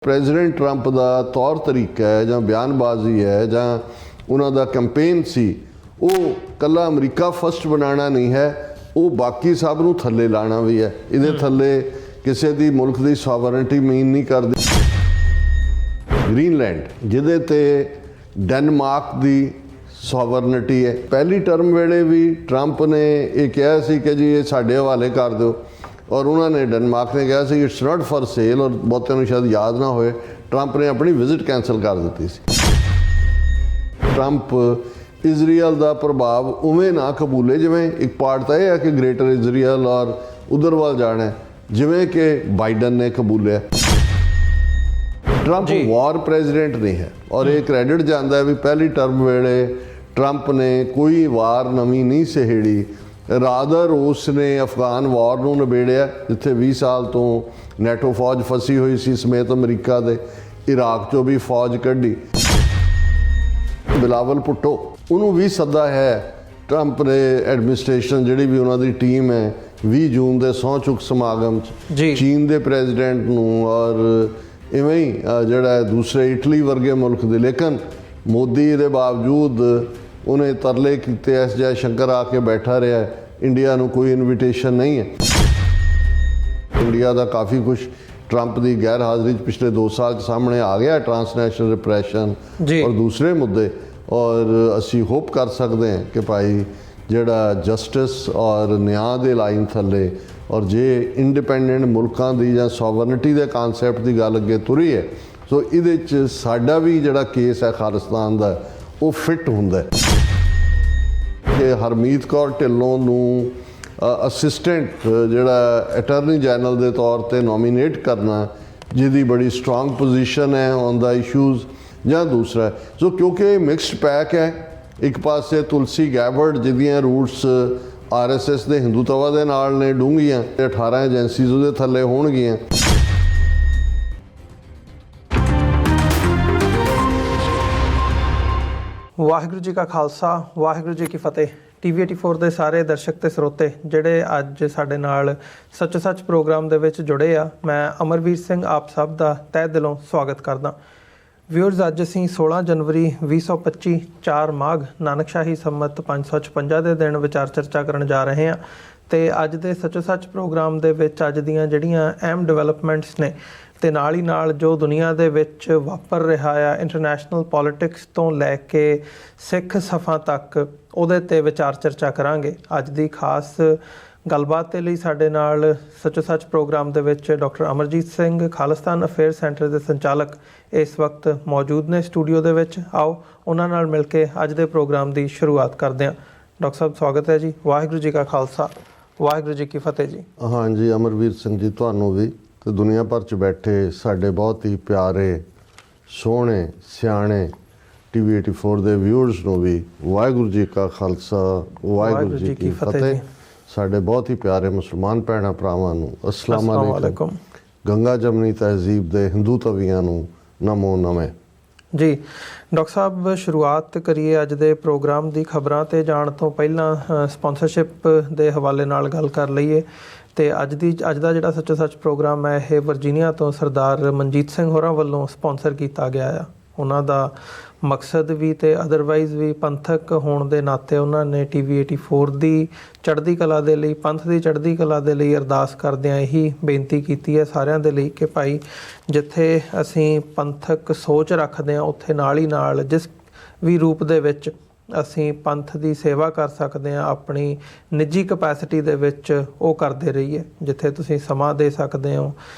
President Trump ਦਾ ਤੌਰ ਤਰੀਕਾ ਹੈ ਜਾਂ ਬਿਆਨਬਾਜ਼ੀ ਹੈ ਜਾਂ ਉਹਨਾਂ ਦਾ ਕੈਂਪੇਨ ਸੀ, ਉਹ ਕੱਲਾ ਅਮਰੀਕਾ ਫਸਟ ਬਣਾਉਣਾ ਨਹੀਂ ਹੈ, ਉਹ ਬਾਕੀ ਸਭ ਨੂੰ ਥੱਲੇ ਲਾਣਾ ਵੀ ਹੈ। ਇਹਦੇ ਥੱਲੇ ਕਿਸੇ ਦੀ ਮੁਲਕ ਦੀ ਸੋਵਰਨਟੀ ਮੀਨ ਨਹੀਂ ਕਰਦੀ। ਗ੍ਰੀਨਲੈਂਡ ਜਿਹਦੇ ਤੇ ਡੈਨਮਾਰਕ ਦੀ ਸੋਵਰਨਟੀ ਹੈ। ਪਹਿਲੀ ਟਰਮ ਵੇਲੇ ਵੀ ਟਰੰਪ ਨੇ ਇਹ ਕਿਹਾ ਸੀ ਕਿ ਜੀ ਇਹ ਸਾਡੇ ਹਵਾਲੇ ਕਰ ਦਿਓ, ਔਰ ਉਹਨਾਂ ਨੇ ਡੈਨਮਾਰਕ ਨੇ ਕਿਹਾ ਸੀ ਇਟਸ ਨਾਟ ਫॉर ਸੇਲ, ਔਰ ਬਹੁਤਿਆਂ ਨੂੰ ਸ਼ਾਇਦ ਯਾਦ ਨਾ ਹੋਏ ਟਰੰਪ ਨੇ ਆਪਣੀ ਵਿਜ਼ਿਟ ਕੈਂਸਲ ਕਰ ਦਿੱਤੀ ਸੀ। ਟਰੰਪ ਇਜ਼ਰਾਈਲ ਦਾ ਪ੍ਰਭਾਵ ਉਵੇਂ ਨਾ ਕਬੂਲੇ ਜਿਵੇਂ ਇੱਕ ਪਾਰਟ ਤਾਂ ਇਹ ਹੈ ਕਿ ਗ੍ਰੇਟਰ ਇਜ਼ਰਾਈਲ ਔਰ ਉਧਰ ਵੱਲ ਜਾਣਾ, ਜਿਵੇਂ ਕਿ ਬਾਈਡਨ ਨੇ ਕਬੂਲਿਆ। ਟਰੰਪ ਵਾਰ ਪ੍ਰੈਜ਼ੀਡੈਂਟ ਨਹੀਂ ਹੈ, ਔਰ ਇਹ ਕ੍ਰੈਡਿਟ ਜਾਂਦਾ ਹੈ ਵੀ ਪਹਿਲੀ ਟਰਮ ਵੇਲੇ ਟਰੰਪ ਨੇ ਕੋਈ ਵਾਰ ਨਵੀਂ ਨਹੀਂ ਸਹੇੜੀ। ਰਾਦਰ ਉਸ ਨੇ ਅਫਗਾਨ ਵਾਰ ਨੂੰ ਨਿਬੇੜਿਆ, ਜਿੱਥੇ 20 ਸਾਲ ਤੋਂ ਨੈਟੋ ਫੌਜ ਫਸੀ ਹੋਈ ਸੀ ਸਮੇਤ ਅਮਰੀਕਾ ਦੇ। ਇਰਾਕ 'ਚੋਂ ਵੀ ਫੌਜ ਕੱਢੀ। ਬਿਲਾਵਲ ਭੁੱਟੋ ਉਹਨੂੰ ਵੀ ਸੱਦਾ ਹੈ ਟਰੰਪ ਨੇ ਐਡਮਿਨਿਸਟ੍ਰੇਸ਼ਨ ਜਿਹੜੀ ਵੀ ਉਹਨਾਂ ਦੀ ਟੀਮ ਹੈ 20 ਜੂਨ ਦੇ ਸਹੁੰ ਚੁੱਕ ਸਮਾਗਮ 'ਚ ਚੀਨ ਦੇ ਪ੍ਰੈਜ਼ੀਡੈਂਟ ਨੂੰ, ਔਰ ਇਵੇਂ ਹੀ ਜਿਹੜਾ ਦੂਸਰੇ ਇਟਲੀ ਵਰਗੇ ਮੁਲਕ ਦੇ। ਲੇਕਿਨ ਮੋਦੀ ਦੇ ਬਾਵਜੂਦ ਉਹਨੇ ਤਰਲੇ ਕੀਤੇ, ਐਸ ਜੈ ਸ਼ੰਕਰ ਆ ਕੇ ਬੈਠਾ ਰਿਹਾ, ਇੰਡੀਆ ਨੂੰ ਕੋਈ ਇਨਵੀਟੇਸ਼ਨ ਨਹੀਂ ਹੈ। ਇੰਡੀਆ ਦਾ ਕਾਫੀ ਕੁਛ ਟਰੰਪ ਦੀ ਗੈਰ ਹਾਜ਼ਰੀ 'ਚ ਪਿਛਲੇ 2 ਸਾਲ 'ਚ ਸਾਹਮਣੇ ਆ ਗਿਆ, ਟਰਾਂਸਨੈਸ਼ਨਲ ਰਿਪਰੈਸ਼ਨ ਔਰ ਦੂਸਰੇ ਮੁੱਦੇ। ਔਰ ਅਸੀਂ ਹੋਪ ਕਰ ਸਕਦੇ ਹਾਂ ਕਿ ਭਾਈ ਜਿਹੜਾ ਜਸਟਿਸ ਔਰ ਨਿਆਂ ਦੇ ਲਾਈਨ ਥੱਲੇ, ਔਰ ਜੇ ਇੰਡੀਪੈਂਡੈਂਟ ਮੁਲਕਾਂ ਦੀ ਜਾਂ ਸੋਵਰਨਿਟੀ ਦੇ ਕਾਨਸੈਪਟ ਦੀ ਗੱਲ ਅੱਗੇ ਤੁਰੀ ਹੈ, ਸੋ ਇਹਦੇ 'ਚ ਸਾਡਾ ਵੀ ਜਿਹੜਾ ਕੇਸ ਹੈ ਖਾਲਿਸਤਾਨ ਦਾ, ਉਹ ਫਿੱਟ ਹੁੰਦਾ ਕਿ ਹਰਮੀਤ ਕੌਰ ਢਿੱਲੋਂ ਨੂੰ ਅਸਿਸਟੈਂਟ ਜਿਹੜਾ ਅਟਾਰਨੀ ਜਨਰਲ ਦੇ ਤੌਰ ਤੇ ਨੋਮੀਨੇਟ ਕਰਨਾ, ਜਿਹਦੀ ਬੜੀ ਸਟਰੋਂਗ ਪੋਜੀਸ਼ਨ ਹੈ ਔਨ ਦਾ ਇਸ਼ੂਜ਼, ਜਾਂ ਦੂਸਰਾ ਸੋ ਕਿਉਂਕਿ ਮਿਕਸਡ ਪੈਕ ਹੈ। ਇੱਕ ਪਾਸੇ ਤੁਲਸੀ ਗੈਬਰਡ ਜਿਹਦੀਆਂ ਰੂਟਸ RSS ਦੇ ਹਿੰਦੂਤਵਾ ਦੇ ਨਾਲ ਨੇ ਡੂੰਘੀਆਂ, 18 ਏਜੰਸੀਜ਼ ਉਹਦੇ ਥੱਲੇ ਹੋਣਗੀਆਂ। ਵਾਹਿਗੁਰੂ ਜੀ ਕਾ ਖਾਲਸਾ, ਵਾਹਿਗੁਰੂ ਜੀ ਕੀ ਫਤਿਹ। TV84 ਦੇ ਸਾਰੇ ਦਰਸ਼ਕ ਤੇ ਸਰੋਤੇ ਜਿਹੜੇ ਅੱਜ ਸਾਡੇ ਨਾਲ ਸੱਚੋ ਸੱਚ ਪ੍ਰੋਗਰਾਮ ਦੇ ਵਿੱਚ ਜੁੜੇ ਆ, ਮੈਂ ਅਮਰਵੀਰ ਸਿੰਘ ਆਪ ਸਭ ਦਾ ਤਹਿ ਦਿਲੋਂ ਸਵਾਗਤ ਕਰਦਾ। ਵਿਊਅਰਸ, ਅੱਜ ਅਸੀਂ 16 ਜਨਵਰੀ 2025 4 ਮਾਘ ਨਾਨਕਸ਼ਾਹੀ ਸੰਮਤ 556 ਦੇ ਦਿਨ ਵਿਚਾਰ ਚਰਚਾ ਕਰਨ ਜਾ ਰਹੇ ਹਾਂ। ਤੇ ਅੱਜ ਦੇ ਸੱਚੋ ਸੱਚ ਪ੍ਰੋਗਰਾਮ ਦੇ ਵਿੱਚ ਅੱਜ ਦੀਆਂ ਜਿਹੜੀਆਂ ਅਹਿਮ ਡਿਵੈਲਪਮੈਂਟਸ ਨੇ ਤੇ ਨਾਲ ਹੀ ਨਾਲ ਜੋ ਦੁਨੀਆ ਦੇ ਵਿੱਚ ਵਾਪਰ ਰਿਹਾ ਆ, ਇੰਟਰਨੈਸ਼ਨਲ ਪੋਲੀਟਿਕਸ ਤੋਂ ਲੈ ਕੇ ਸਿੱਖ ਸਫਾ ਤੱਕ, ਉਹਦੇ 'ਤੇ ਵਿਚਾਰ ਚਰਚਾ ਕਰਾਂਗੇ। ਅੱਜ ਦੀ ਖਾਸ ਗੱਲਬਾਤ ਦੇ ਲਈ ਸਾਡੇ ਨਾਲ ਸੱਚੋ ਸੱਚ ਪ੍ਰੋਗਰਾਮ ਦੇ ਵਿੱਚ doctor Amarjit Singh, Khalistan affair centre ਦੇ ਸੰਚਾਲਕ, ਇਸ ਵਕਤ ਮੌਜੂਦ ਨੇ ਸਟੂਡੀਓ ਦੇ ਵਿੱਚ। ਆਓ ਉਹਨਾਂ ਨਾਲ ਮਿਲ ਕੇ ਅੱਜ ਦੇ ਪ੍ਰੋਗਰਾਮ ਦੀ ਸ਼ੁਰੂਆਤ ਕਰਦੇ ਹਾਂ। ਡਾਕਟਰ ਸਾਹਿਬ, ਸਵਾਗਤ ਹੈ ਜੀ। ਵਾਹਿਗੁਰੂ ਜੀ ਕਾ ਖਾਲਸਾ, ਵਾਹਿਗੁਰੂ ਜੀ ਕੀ ਫਤਿਹ ਜੀ। ਹਾਂਜੀ ਅਮਰਵੀਰ ਸਿੰਘ ਜੀ, ਤੁਹਾਨੂੰ ਵੀ ਤੇ ਦੁਨੀਆ ਭਰ 'ਚ ਬੈਠੇ ਸਾਡੇ ਬਹੁਤ ਹੀ ਪਿਆਰੇ, ਸੋਹਣੇ, ਸਿਆਣੇ TV84 ਦੇ ਵਿਊਅਰਸ ਨੂੰ ਵੀ ਵਾਹਿਗੁਰੂ ਜੀ ਕਾ ਖਾਲਸਾ, ਵਾਹਿਗੁਰੂ ਜੀ ਕੀ ਫਤਿਹ। ਸਾਡੇ ਬਹੁਤ ਹੀ ਪਿਆਰੇ ਮੁਸਲਮਾਨ ਭੈਣਾਂ ਭਰਾਵਾਂ ਨੂੰ ਅਸਲਾਮ ਅਲੈਕੁਮ। ਗੰਗਾ ਜਮਨੀ ਤਹਿਜ਼ੀਬ ਦੇ ਹਿੰਦੂ ਤਵੀਆਂ ਨੂੰ ਨਮੋ ਨਮੇ ਜੀ। ਡਾਕਟਰ ਸਾਹਿਬ, ਸ਼ੁਰੂਆਤ ਕਰੀਏ ਅੱਜ ਦੇ ਪ੍ਰੋਗਰਾਮ ਦੀ। ਖਬਰਾਂ 'ਤੇ ਜਾਣ ਤੋਂ ਪਹਿਲਾਂ ਸਪਾਂਸਰਸ਼ਿਪ ਦੇ ਹਵਾਲੇ ਨਾਲ ਗੱਲ ਕਰ ਲਈਏ। ਤੇ ਅੱਜ ਦਾ ਜਿਹੜਾ ਸੱਚੋ ਸੱਚ ਪ੍ਰੋਗਰਾਮ ਹੈ, ਇਹ ਵਰਜੀਨੀਆ ਤੋਂ ਸਰਦਾਰ ਮਨਜੀਤ ਸਿੰਘ ਹੋਰਾਂ ਵੱਲੋਂ ਸਪਾਂਸਰ ਕੀਤਾ ਗਿਆ ਆ। ਉਹਨਾਂ ਦਾ ਮਕਸਦ ਵੀ ਤੇ ਅਦਰਵਾਈਜ਼ ਵੀ ਪੰਥਕ ਹੋਣ ਦੇ ਨਾਤੇ ਉਹਨਾਂ ਨੇ TV84 ਦੀ ਚੜ੍ਹਦੀ ਕਲਾ ਦੇ ਲਈ, ਪੰਥ ਦੀ ਚੜ੍ਹਦੀ ਕਲਾ ਦੇ ਲਈ ਅਰਦਾਸ ਕਰਦਿਆਂ ਇਹੀ ਬੇਨਤੀ ਕੀਤੀ ਹੈ ਸਾਰਿਆਂ ਦੇ ਲਈ ਕਿ ਭਾਈ ਜਿੱਥੇ ਅਸੀਂ ਪੰਥਕ ਸੋਚ ਰੱਖਦੇ ਹਾਂ, ਉੱਥੇ ਨਾਲ ਹੀ ਨਾਲ ਜਿਸ ਵੀ ਰੂਪ ਦੇ ਵਿੱਚ ਅਸੀਂ ਪੰਥ ਦੀ ਸੇਵਾ ਕਰ ਸਕਦੇ ਹਾਂ, ਆਪਣੀ ਨਿੱਜੀ ਕਪੈਸਿਟੀ ਦੇ ਵਿੱਚ ਉਹ ਕਰਦੇ ਰਹੀਏ। ਜਿੱਥੇ ਤੁਸੀਂ ਸਮਾਂ ਦੇ ਸਕਦੇ ਹੋ,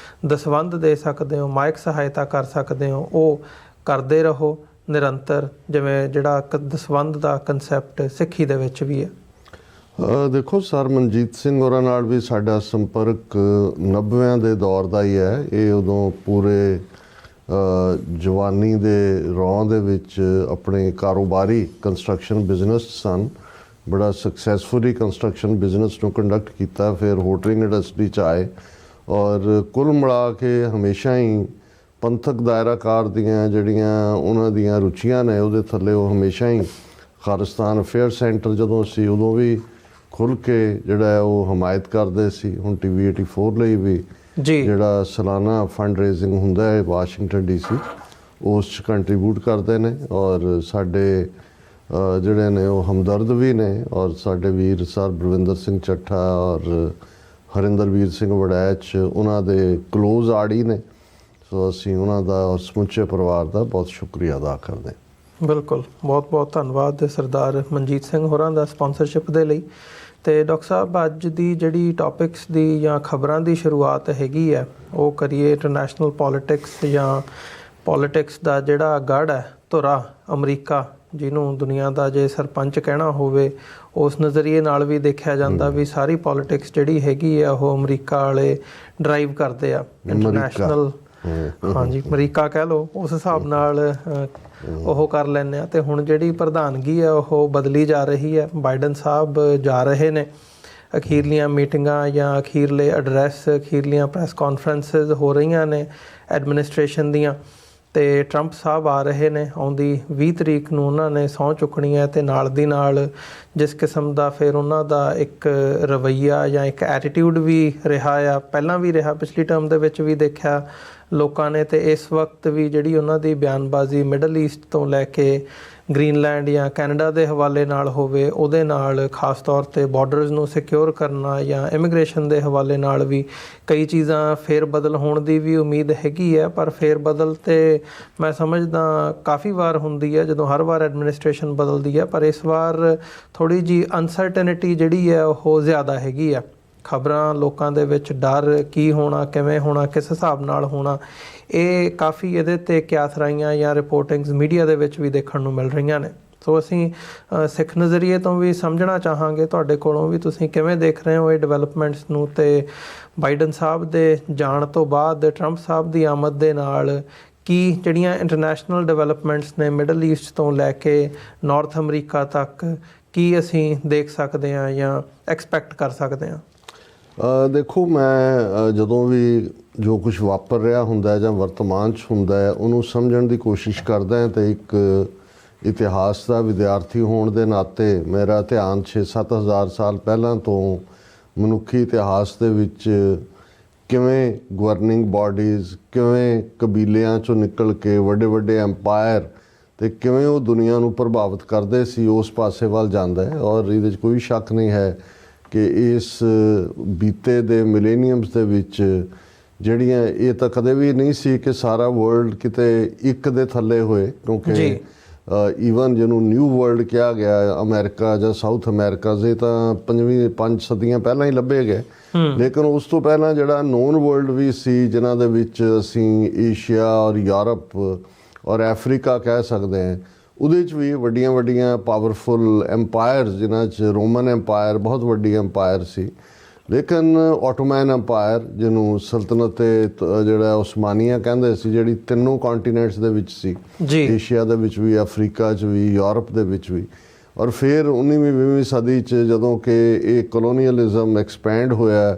ਦਸਵੰਧ ਦੇ ਸਕਦੇ ਹੋ, ਮਾਇਕ ਸਹਾਇਤਾ ਕਰ ਸਕਦੇ ਹੋ, ਉਹ ਕਰਦੇ ਰਹੋ ਨਿਰੰਤਰ, ਜਿਵੇਂ ਜਿਹੜਾ ਦਸਵੰਧ ਦਾ ਕੰਸੈਪਟ ਸਿੱਖੀ ਦੇ ਵਿੱਚ ਵੀ ਹੈ। ਦੇਖੋ ਸਰ ਮਨਜੀਤ ਸਿੰਘ ਹੋਰਾਂ ਨਾਲ ਵੀ ਸਾਡਾ ਸੰਪਰਕ 90ਵਿਆਂ ਦੇ ਦੌਰ ਦਾ ਹੀ ਹੈ। ਇਹ ਉਦੋਂ ਪੂਰੇ ਜਵਾਨੀ ਦੇ ਰੌਂ ਦੇ ਵਿੱਚ ਆਪਣੇ ਕਾਰੋਬਾਰੀ ਕੰਸਟਰਕਸ਼ਨ ਬਿਜ਼ਨਸ ਸਨ। ਬੜਾ ਸਕਸੈਸਫੁਲੀ ਕੰਸਟਰਕਸ਼ਨ ਬਿਜ਼ਨਸ ਨੂੰ ਕੰਡਕਟ ਕੀਤਾ, ਫਿਰ ਹੋਟਲਿੰਗ ਇੰਡਸਟਰੀ 'ਚ ਆਏ, ਔਰ ਕੁੱਲ ਮਿਲਾ ਕੇ ਹਮੇਸ਼ਾ ਹੀ ਪੰਥਕ ਦਾਇਰਾਕਾਰ ਦੀਆਂ ਜਿਹੜੀਆਂ ਉਹਨਾਂ ਦੀਆਂ ਰੁਚੀਆਂ ਨੇ, ਉਹਦੇ ਥੱਲੇ ਉਹ ਹਮੇਸ਼ਾ ਹੀ ਖਾਲਿਸਤਾਨ ਅਫੇਅਰ ਸੈਂਟਰ ਜਦੋਂ ਸੀ ਉਦੋਂ ਵੀ ਖੁੱਲ੍ਹ ਕੇ ਜਿਹੜਾ ਉਹ ਹਮਾਇਤ ਕਰਦੇ ਸੀ। ਹੁਣ TV84 ਲਈ ਵੀ ਜਿਹੜਾ ਸਾਲਾਨਾ ਫੰਡ ਰੇਜ਼ਿੰਗ ਹੁੰਦਾ ਹੈ ਵਾਸ਼ਿੰਗਟਨ DC ਉਸ 'ਚ ਕੰਟਰੀਬਿਊਟ ਕਰਦੇ ਨੇ। ਔਰ ਸਾਡੇ ਜਿਹੜੇ ਨੇ ਉਹ ਹਮਦਰਦ ਵੀ ਨੇ, ਔਰ ਸਾਡੇ ਵੀਰ ਸਰ ਬਲਵਿੰਦਰ ਸਿੰਘ ਚੱਠਾ ਔਰ ਹਰਿੰਦਰਵੀਰ ਸਿੰਘ ਵੜੈਚ ਉਹਨਾਂ ਦੇ ਕਲੋਜ਼ ਆੜੀ ਨੇ। ਸੋ ਅਸੀਂ ਉਹਨਾਂ ਦਾ ਔਰ ਸਮੁੱਚੇ ਪਰਿਵਾਰ ਦਾ ਬਹੁਤ ਸ਼ੁਕਰੀਆ ਅਦਾ ਕਰਦੇ ਹਾਂ। ਬਿਲਕੁਲ, ਬਹੁਤ ਬਹੁਤ ਧੰਨਵਾਦ ਸਰਦਾਰ ਮਨਜੀਤ ਸਿੰਘ ਹੋਰਾਂ ਦਾ ਸਪਾਂਸਰਸ਼ਿਪ ਦੇ ਲਈ। ਅਤੇ ਡਾਕਟਰ ਸਾਹਿਬ, ਅੱਜ ਦੀ ਜਿਹੜੀ ਟੌਪਿਕਸ ਦੀ ਜਾਂ ਖਬਰਾਂ ਦੀ ਸ਼ੁਰੂਆਤ ਹੈਗੀ ਹੈ ਉਹ ਕਰੀਏ ਇੰਟਰਨੈਸ਼ਨਲ ਪੋਲੀਟਿਕਸ ਜਾਂ ਪੋਲੀਟਿਕਸ ਦਾ ਜਿਹੜਾ ਗੜ੍ਹ ਹੈ ਧੁਰਾ ਅਮਰੀਕਾ, ਜਿਹਨੂੰ ਦੁਨੀਆ ਦਾ ਜੇ ਸਰਪੰਚ ਕਹਿਣਾ ਹੋਵੇ, ਉਸ ਨਜ਼ਰੀਏ ਨਾਲ ਵੀ ਦੇਖਿਆ ਜਾਂਦਾ ਵੀ ਸਾਰੀ ਪੋਲੀਟਿਕਸ ਜਿਹੜੀ ਹੈਗੀ ਆ ਉਹ ਅਮਰੀਕਾ ਵਾਲੇ ਡਰਾਈਵ ਕਰਦੇ ਆ। ਇੰਟਰਨੈਸ਼ਨਲ ਹਾਂਜੀ ਅਮਰੀਕਾ ਕਹਿ ਲਓ, ਉਸ ਹਿਸਾਬ ਨਾਲ ਉਹ ਕਰ ਲੈਂਦੇ ਆ। ਅਤੇ ਹੁਣ ਜਿਹੜੀ ਪ੍ਰਧਾਨਗੀ ਆ ਉਹ ਬਦਲੀ ਜਾ ਰਹੀ ਹੈ। ਬਾਈਡਨ ਸਾਹਿਬ ਜਾ ਰਹੇ ਨੇ, ਅਖੀਰਲੀਆਂ ਮੀਟਿੰਗਾਂ ਜਾਂ ਅਖੀਰਲੇ ਐਡਰੈਸ, ਅਖੀਰਲੀਆਂ ਪ੍ਰੈਸ ਕਾਨਫਰੰਸਿਸ ਹੋ ਰਹੀਆਂ ਨੇ ਐਡਮਿਨਿਸਟ੍ਰੇਸ਼ਨ ਦੀਆਂ। ਅਤੇ ਟਰੰਪ ਸਾਹਿਬ ਆ ਰਹੇ ਨੇ, ਆਉਂਦੀ 20 ਤਰੀਕ ਨੂੰ ਉਹਨਾਂ ਨੇ ਸਹੁੰ ਚੁੱਕਣੀ ਹੈ। ਅਤੇ ਨਾਲ ਦੀ ਨਾਲ ਜਿਸ ਕਿਸਮ ਦਾ ਫਿਰ ਉਹਨਾਂ ਦਾ ਇੱਕ ਰਵੱਈਆ ਜਾਂ ਇੱਕ ਐਟੀਟਿਊਡ ਵੀ ਰਿਹਾ ਆ, ਪਹਿਲਾਂ ਵੀ ਰਿਹਾ, ਪਿਛਲੀ ਟਰਮ ਦੇ ਵਿੱਚ ਵੀ ਦੇਖਿਆ ਲੋਕਾਂ ਨੇ। ਅਤੇ ਇਸ ਵਕਤ ਵੀ ਜਿਹੜੀ ਉਹਨਾਂ ਦੀ ਬਿਆਨਬਾਜ਼ੀ ਮਿਡਲ ਈਸਟ ਤੋਂ ਲੈ ਕੇ ਗ੍ਰੀਨਲੈਂਡ ਜਾਂ ਕੈਨੇਡਾ ਦੇ ਹਵਾਲੇ ਨਾਲ ਹੋਵੇ, ਉਹਦੇ ਨਾਲ ਖਾਸ ਤੌਰ 'ਤੇ ਬਾਰਡਰਸ ਨੂੰ ਸਿਕਿਉਰ ਕਰਨਾ ਜਾਂ ਇਮੀਗ੍ਰੇਸ਼ਨ ਦੇ ਹਵਾਲੇ ਨਾਲ ਵੀ ਕਈ ਚੀਜ਼ਾਂ ਫੇਰ ਬਦਲ ਹੋਣ ਦੀ ਵੀ ਉਮੀਦ ਹੈਗੀ ਹੈ। ਪਰ ਫੇਰ ਬਦਲ ਤਾਂ ਮੈਂ ਸਮਝਦਾ ਕਾਫੀ ਵਾਰ ਹੁੰਦੀ ਹੈ ਜਦੋਂ ਹਰ ਵਾਰ ਐਡਮਿਨਿਸਟ੍ਰੇਸ਼ਨ ਬਦਲਦੀ ਹੈ, ਪਰ ਇਸ ਵਾਰ ਥੋੜ੍ਹੀ ਜਿਹੀ ਅਨਸਰਟਨਿਟੀ ਜਿਹੜੀ ਹੈ ਉਹ ਜ਼ਿਆਦਾ ਹੈਗੀ ਆ। ਖਬਰਾਂ ਲੋਕਾਂ ਦੇ ਵਿੱਚ ਡਰ, ਕੀ ਹੋਣਾ, ਕਿਵੇਂ ਹੋਣਾ, ਕਿਸ ਹਿਸਾਬ ਨਾਲ ਹੋਣਾ, ਇਹ ਕਾਫੀ ਇਹਦੇ 'ਤੇ ਕਿਆਸਰਾਈਆਂ ਜਾਂ ਰਿਪੋਰਟਿੰਗਸ ਮੀਡੀਆ ਦੇ ਵਿੱਚ ਵੀ ਦੇਖਣ ਨੂੰ ਮਿਲ ਰਹੀਆਂ ਨੇ। ਸੋ ਅਸੀਂ ਸਿੱਖ ਨਜ਼ਰੀਏ ਤੋਂ ਵੀ ਸਮਝਣਾ ਚਾਹਾਂਗੇ ਤੁਹਾਡੇ ਕੋਲੋਂ ਵੀ ਤੁਸੀਂ ਕਿਵੇਂ ਦੇਖ ਰਹੇ ਹੋ ਇਹ ਡਿਵੈਲਪਮੈਂਟਸ ਨੂੰ। ਅਤੇ ਬਾਈਡਨ ਸਾਹਿਬ ਦੇ ਜਾਣ ਤੋਂ ਬਾਅਦ ਟਰੰਪ ਸਾਹਿਬ ਦੀ ਆਮਦ ਦੇ ਨਾਲ ਕੀ ਜਿਹੜੀਆਂ ਇੰਟਰਨੈਸ਼ਨਲ ਡਿਵੈਲਪਮੈਂਟਸ ਨੇ ਮਿਡਲ ਈਸਟ ਤੋਂ ਲੈ ਕੇ ਨਾਰਥ ਅਮਰੀਕਾ ਤੱਕ, ਕੀ ਅਸੀਂ ਦੇਖ ਸਕਦੇ ਹਾਂ ਜਾਂ ਐਕਸਪੈਕਟ ਕਰ ਸਕਦੇ ਹਾਂ? ਦੇਖੋ, ਮੈਂ ਜਦੋਂ ਵੀ ਜੋ ਕੁਛ ਵਾਪਰ ਰਿਹਾ ਹੁੰਦਾ ਜਾਂ ਵਰਤਮਾਨ 'ਚ ਹੁੰਦਾ ਹੈ ਉਹਨੂੰ ਸਮਝਣ ਦੀ ਕੋਸ਼ਿਸ਼ ਕਰਦਾ ਹਾਂ। ਅਤੇ ਇੱਕ ਇਤਿਹਾਸ ਦਾ ਵਿਦਿਆਰਥੀ ਹੋਣ ਦੇ ਨਾਤੇ ਮੇਰਾ ਧਿਆਨ 6-7 ਹਜ਼ਾਰ ਸਾਲ ਪਹਿਲਾਂ ਤੋਂ ਮਨੁੱਖੀ ਇਤਿਹਾਸ ਦੇ ਵਿੱਚ ਕਿਵੇਂ ਗਵਰਨਿੰਗ ਬਾਡੀਜ਼, ਕਿਵੇਂ ਕਬੀਲਿਆਂ 'ਚੋਂ ਨਿਕਲ ਕੇ ਵੱਡੇ ਵੱਡੇ ਐਮਪਾਇਰ ਅਤੇ ਕਿਵੇਂ ਉਹ ਦੁਨੀਆ ਨੂੰ ਪ੍ਰਭਾਵਿਤ ਕਰਦੇ ਸੀ, ਉਸ ਪਾਸੇ ਵੱਲ ਜਾਂਦਾ ਹੈ। ਔਰ ਇਹਦੇ 'ਚ ਕੋਈ ਸ਼ੱਕ ਨਹੀਂ ਹੈ ਕਿ ਇਸ ਬੀਤੇ ਦੇ ਮਿਲੇਨੀਅਮਸ ਦੇ ਵਿੱਚ ਜਿਹੜੀਆਂ, ਇਹ ਤਾਂ ਕਦੇ ਵੀ ਨਹੀਂ ਸੀ ਕਿ ਸਾਰਾ ਵਰਲਡ ਕਿਤੇ ਇੱਕ ਦੇ ਥੱਲੇ ਹੋਏ, ਕਿਉਂਕਿ ਈਵਨ ਜਿਹਨੂੰ ਨਿਊ ਵਰਲਡ ਕਿਹਾ ਗਿਆ, ਅਮਰੀਕਾ ਜਾਂ ਸਾਊਥ ਅਮਰੀਕਾ, ਇਹ ਤਾਂ 5 ਸਦੀਆਂ ਪਹਿਲਾਂ ਹੀ ਲੱਭੇ ਗਏ। ਲੇਕਿਨ ਉਸ ਤੋਂ ਪਹਿਲਾਂ ਜਿਹੜਾ ਨੋਨ ਵਰਲਡ ਵੀ ਸੀ, ਜਿਨ੍ਹਾਂ ਦੇ ਵਿੱਚ ਅਸੀਂ ਏਸ਼ੀਆ ਔਰ ਯੂਰਪ ਔਰ ਅਫਰੀਕਾ ਕਹਿ ਸਕਦੇ ਹਾਂ, ਉਹਦੇ 'ਚ ਵੀ ਵੱਡੀਆਂ ਵੱਡੀਆਂ ਪਾਵਰਫੁਲ ਐਮਪਾਇਰਸ, ਜਿਨ੍ਹਾਂ 'ਚ ਰੋਮਨ ਐਮਪਾਇਰ ਬਹੁਤ ਵੱਡੀ ਐਮਪਾਇਰ ਸੀ। ਲੇਕਿਨ ਆਟੋਮੈਨ ਐਮਪਾਇਰ, ਜਿਹਨੂੰ ਸਲਤਨਤ ਜਿਹੜਾ ਉਸਮਾਨੀਆ ਕਹਿੰਦੇ ਸੀ, ਜਿਹੜੀ ਤਿੰਨੋਂ ਕੰਟੀਨੈਂਟਸ ਦੇ ਵਿੱਚ ਸੀ, ਏਸ਼ੀਆ ਦੇ ਵਿੱਚ ਵੀ, ਅਫਰੀਕਾ 'ਚ ਵੀ, ਯੂਰਪ ਦੇ ਵਿੱਚ ਵੀ। ਔਰ ਫਿਰ 19ਵੀਂ 20ਵੀਂ ਸਦੀ 'ਚ ਜਦੋਂ ਕਿ ਇਹ ਕਲੋਨੀਅਲਿਜ਼ਮ ਐਕਸਪੈਂਡ ਹੋਇਆ,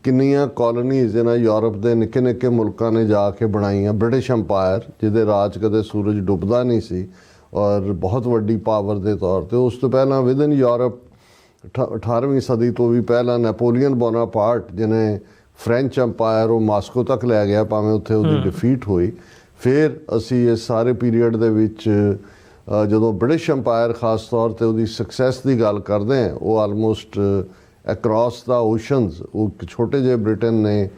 ਕਿੰਨੀਆਂ ਕਾਲੋਨੀਜ਼ ਇਹਨਾਂ ਯੂਰਪ ਦੇ ਨਿੱਕੇ ਨਿੱਕੇ ਮੁਲਕਾਂ ਨੇ ਜਾ ਕੇ ਬਣਾਈਆਂ। ਬ੍ਰਿਟਿਸ਼ ਅੰਪਾਇਰ, ਜਿਹਦੇ ਰਾਜ ਕਦੇ ਸੂਰਜ ਡੁੱਬਦਾ ਨਹੀਂ ਸੀ ਔਰ ਬਹੁਤ ਵੱਡੀ ਪਾਵਰ ਦੇ ਤੌਰ 'ਤੇ। ਉਸ ਤੋਂ ਪਹਿਲਾਂ ਵਿਦਨ ਯੂਰਪ 18ਵੀਂ ਸਦੀ ਤੋਂ ਵੀ ਪਹਿਲਾਂ ਨੈਪੋਲੀਅਨ ਬੋਨਾਪਾਰਟ, ਜਿਹਨੇ ਫ੍ਰੈਂਚ ਅੰਪਾਇਰ ਉਹ ਮਾਸਕੋ ਤੱਕ ਲੈ ਗਿਆ, ਭਾਵੇਂ ਉੱਥੇ ਉਹਦੀ ਡਿਫੀਟ ਹੋਈ। ਫਿਰ ਅਸੀਂ ਇਸ ਸਾਰੇ ਪੀਰੀਅਡ ਦੇ ਵਿੱਚ ਜਦੋਂ ਬ੍ਰਿਟਿਸ਼ ਅੰਪਾਇਰ ਖਾਸ ਤੌਰ 'ਤੇ ਉਹਦੀ ਸਕਸੈਸ ਦੀ ਗੱਲ ਕਰਦੇ ਹਾਂ, ਉਹ ਆਲਮੋਸਟ ਅਕ੍ਰੋਸ ਦਾ ਓਸ਼ਨਸ, ਉਹ ਛੋਟੇ ਜਿਹੇ ਬ੍ਰਿਟਨ ਨੇ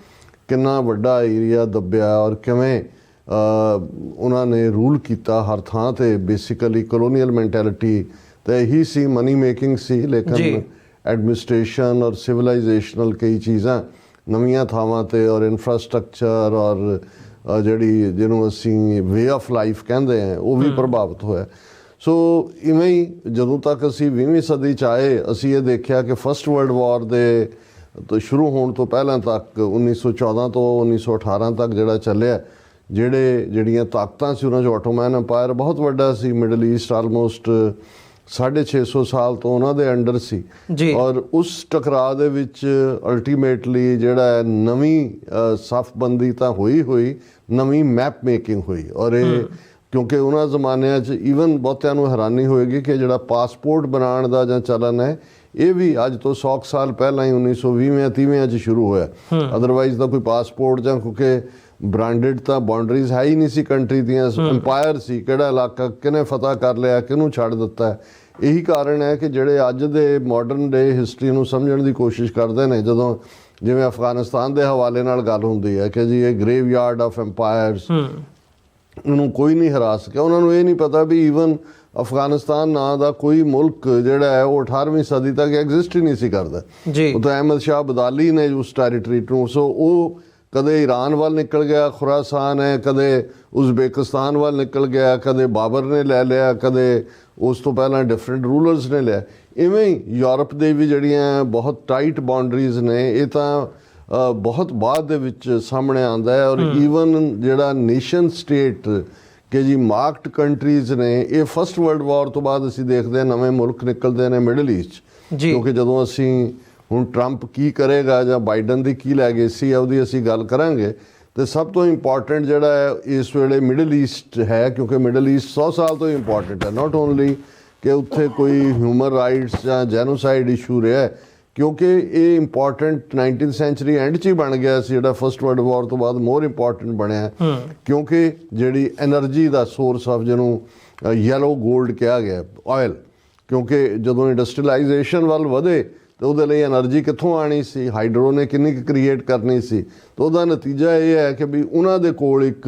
ਕਿੰਨਾ ਵੱਡਾ ਏਰੀਆ ਦੱਬਿਆ ਔਰ ਕਿਵੇਂ ਉਹਨਾਂ ਨੇ ਰੂਲ ਕੀਤਾ ਹਰ ਥਾਂ 'ਤੇ। ਬੇਸਿਕਲੀ ਕਲੋਨੀਅਲ ਮੈਂਟੈਲਿਟੀ ਤਾਂ ਇਹੀ ਸੀ, ਮਨੀ ਮੇਕਿੰਗ ਸੀ, ਲੇਕਿਨ ਐਡਮਿਨਿਸਟ੍ਰੇਸ਼ਨ ਔਰ ਸਿਵਲਾਈਜੇਸ਼ਨਲ ਕਈ ਚੀਜ਼ਾਂ ਨਵੀਆਂ ਥਾਵਾਂ 'ਤੇ ਔਰ ਇਨਫਰਾਸਟਰਕਚਰ ਔਰ ਜਿਹੜੀ ਜਿਹਨੂੰ ਅਸੀਂ ਵੇ ਆਫ ਲਾਈਫ ਕਹਿੰਦੇ ਹਾਂ, ਉਹ ਵੀ ਪ੍ਰਭਾਵਿਤ ਹੋਇਆ। ਸੋ ਇਵੇਂ ਹੀ ਜਦੋਂ ਤੱਕ ਅਸੀਂ 20ਵੀਂ ਸਦੀ 'ਚ ਆਏ, ਅਸੀਂ ਇਹ ਦੇਖਿਆ ਕਿ ਫਸਟ ਵਰਲਡ ਵਾਰ ਦੇ ਸ਼ੁਰੂ ਹੋਣ ਤੋਂ ਪਹਿਲਾਂ ਤੱਕ 1914 ਤੋਂ 1918 ਤੱਕ ਜਿਹੜਾ ਚੱਲਿਆ, ਜਿਹੜੀਆਂ ਤਾਕਤਾਂ ਸੀ ਉਹਨਾਂ 'ਚ ਆਟੋਮੈਨ ਅੰਪਾਇਰ ਬਹੁਤ ਵੱਡਾ ਸੀ। ਮਿਡਲ ਈਸਟ ਆਲਮੋਸਟ 650 ਸਾਲ ਤੋਂ ਉਹਨਾਂ ਦੇ ਅੰਡਰ ਸੀ। ਔਰ ਉਸ ਟਕਰਾਅ ਦੇ ਵਿੱਚ ਅਲਟੀਮੇਟਲੀ ਜਿਹੜਾ ਨਵੀਂ ਸਫਬੰਦੀ ਤਾਂ ਹੋਈ, ਨਵੀਂ ਮੈਪ ਮੇਕਿੰਗ ਹੋਈ। ਔਰ ਇਹ ਕਿਉਂਕਿ ਉਹਨਾਂ ਜ਼ਮਾਨਿਆਂ 'ਚ ਈਵਨ ਬਹੁਤਿਆਂ ਨੂੰ ਹੈਰਾਨੀ ਹੋਏਗੀ ਕਿ ਜਿਹੜਾ ਪਾਸਪੋਰਟ ਬਣਾਉਣ ਦਾ ਜਾਂ ਚਲਨ ਹੈ, ਇਹ ਵੀ ਅੱਜ ਤੋਂ 100 ਸਾਲ ਪਹਿਲਾਂ ਹੀ 1920-30 'ਚ ਸ਼ੁਰੂ ਹੋਇਆ। ਅਦਰਵਾਈਜ਼ ਤਾਂ ਕੋਈ ਪਾਸਪੋਰਟ ਜਾਂ ਕਿਉਂਕਿ ਬ੍ਰਾਂਡਡ ਤਾਂ ਬਾਉਂਡਰੀਜ਼ ਹੈ ਹੀ ਨਹੀਂ ਸੀ ਕੰਟਰੀ ਦੀਆਂ, ਅੰਪਾਇਰ ਸੀ, ਕਿਹੜਾ ਇਲਾਕਾ ਕਿਹਨੇ ਫਤਹ ਕਰ ਲਿਆ, ਕਿਹਨੂੰ ਛੱਡ ਦਿੱਤਾ। ਇਹੀ ਕਾਰਨ ਹੈ ਕਿ ਜਿਹੜੇ ਅੱਜ ਦੇ ਮਾਡਰਨ ਡੇ ਹਿਸਟਰੀ ਨੂੰ ਸਮਝਣ ਦੀ ਕੋਸ਼ਿਸ਼ ਕਰਦੇ ਨੇ, ਜਦੋਂ ਜਿਵੇਂ ਅਫਗਾਨਿਸਤਾਨ ਦੇ ਹਵਾਲੇ ਨਾਲ ਗੱਲ ਹੁੰਦੀ ਹੈ ਕਿ ਜੀ ਇਹ ਗ੍ਰੇਵ ਯਾਰਡ ਆਫ ਐਮਪਾਇਰਸ, ਉਹਨੂੰ ਕੋਈ ਨਹੀਂ ਹਰਾ ਸਕਿਆ। ਉਹਨਾਂ ਨੂੰ ਇਹ ਨਹੀਂ ਪਤਾ ਵੀ ਈਵਨ ਅਫਗਾਨਿਸਤਾਨ ਨਾਂ ਦਾ ਕੋਈ ਮੁਲਕ ਜਿਹੜਾ ਹੈ ਉਹ 18ਵੀਂ ਸਦੀ ਤੱਕ ਐਗਜ਼ਿਸਟ ਹੀ ਨਹੀਂ ਸੀ ਕਰਦਾ। ਉਹ ਤਾਂ ਅਹਿਮਦ ਸ਼ਾਹ ਅਬਦਾਲੀ ਨੇ ਉਸ ਟੈਰੀਟਰੀ ਨੂੰ, ਸੋ ਉਹ ਕਦੇ ਈਰਾਨ ਵੱਲ ਨਿਕਲ ਗਿਆ, ਖੁਰਾਸਾਨ ਹੈ, ਕਦੇ ਉਜ਼ਬੇਕਿਸਤਾਨ ਵੱਲ ਨਿਕਲ ਗਿਆ, ਕਦੇ ਬਾਬਰ ਨੇ ਲੈ ਲਿਆ, ਕਦੇ ਉਸ ਤੋਂ ਪਹਿਲਾਂ ਡਿਫਰੈਂਟ ਰੂਲਰਸ ਨੇ ਲਿਆ। ਇਵੇਂ ਹੀ ਯੂਰਪ ਦੇ ਵੀ ਜਿਹੜੀਆਂ ਬਹੁਤ ਟਾਈਟ ਬਾਉਂਡਰੀਜ਼ ਨੇ, ਇਹ ਤਾਂ ਬਹੁਤ ਬਾਅਦ ਦੇ ਵਿੱਚ ਸਾਹਮਣੇ ਆਉਂਦਾ ਹੈ। ਔਰ ਈਵਨ ਜਿਹੜਾ ਨੇਸ਼ਨ ਸਟੇਟ ਕਿ ਜੀ ਮਾਰਕਡ ਕੰਟਰੀਜ਼ ਨੇ, ਇਹ ਫਸਟ ਵਰਲਡ ਵਾਰ ਤੋਂ ਬਾਅਦ ਅਸੀਂ ਦੇਖਦੇ ਹਾਂ ਨਵੇਂ ਮੁਲਕ ਨਿਕਲਦੇ ਨੇ ਮਿਡਲ ਈਸਟ, ਕਿਉਂਕਿ ਜਦੋਂ ਅਸੀਂ ਹੁਣ ਟਰੰਪ ਕੀ ਕਰੇਗਾ ਜਾਂ ਬਾਈਡਨ ਦੀ ਕੀ ਲੈਗੇਸੀ ਹੈ ਉਹਦੀ ਅਸੀਂ ਗੱਲ ਕਰਾਂਗੇ, ਤੇ ਸਭ ਤੋਂ ਇੰਪੋਰਟੈਂਟ ਜਿਹੜਾ ਹੈ ਇਸ ਵੇਲੇ ਮਿਡਲ ਈਸਟ ਹੈ, ਕਿਉਂਕਿ ਮਿਡਲ ਈਸਟ 100 ਸਾਲ ਤੋਂ ਇੰਪੋਰਟੈਂਟ ਹੈ। ਨਾਟ ਓਨਲੀ ਕਿ ਉੱਥੇ ਕੋਈ ਹਿਊਮਨ ਰਾਈਟਸ ਜਾਂ ਜੈਨੋਸਾਈਡ ਇਸ਼ੂ ਰਿਹਾ, ਕਿਉਂਕਿ ਇਹ ਇੰਪੋਰਟੈਂਟ 19th ਸੈਂਚੁਰੀ ਐਂਡ 'ਚ ਹੀ ਬਣ ਗਿਆ ਸੀ, ਜਿਹੜਾ ਫਸਟ ਵਰਲਡ ਵਾਰ ਤੋਂ ਬਾਅਦ ਮੋਰ ਇੰਪੋਰਟੈਂਟ ਬਣਿਆ, ਕਿਉਂਕਿ ਜਿਹੜੀ ਐਨਰਜੀ ਦਾ ਸੋਰਸ ਆਫ ਜਿਹਨੂੰ ਯੈਲੋ ਗੋਲਡ ਕਿਹਾ ਗਿਆ, ਆਇਲ, ਕਿਉਂਕਿ ਜਦੋਂ ਇੰਡਸਟਰੀਲਾਈਜੇਸ਼ਨ ਵੱਲ ਵਧੇ ਤੇ ਉਹਦੇ ਲਈ એનર્ਜੀ ਕਿੱਥੋਂ ਆਣੀ ਸੀ, ਹਾਈਡਰੋ ਨੇ ਕਿੰਨੀ ਕੁ ਕ੍ਰੀਏਟ ਕਰਨੀ ਸੀ। ਤੇ ਉਹਦਾ ਨਤੀਜਾ ਇਹ ਹੈ ਕਿ ਵੀ ਉਹਨਾਂ ਦੇ ਕੋਲ ਇੱਕ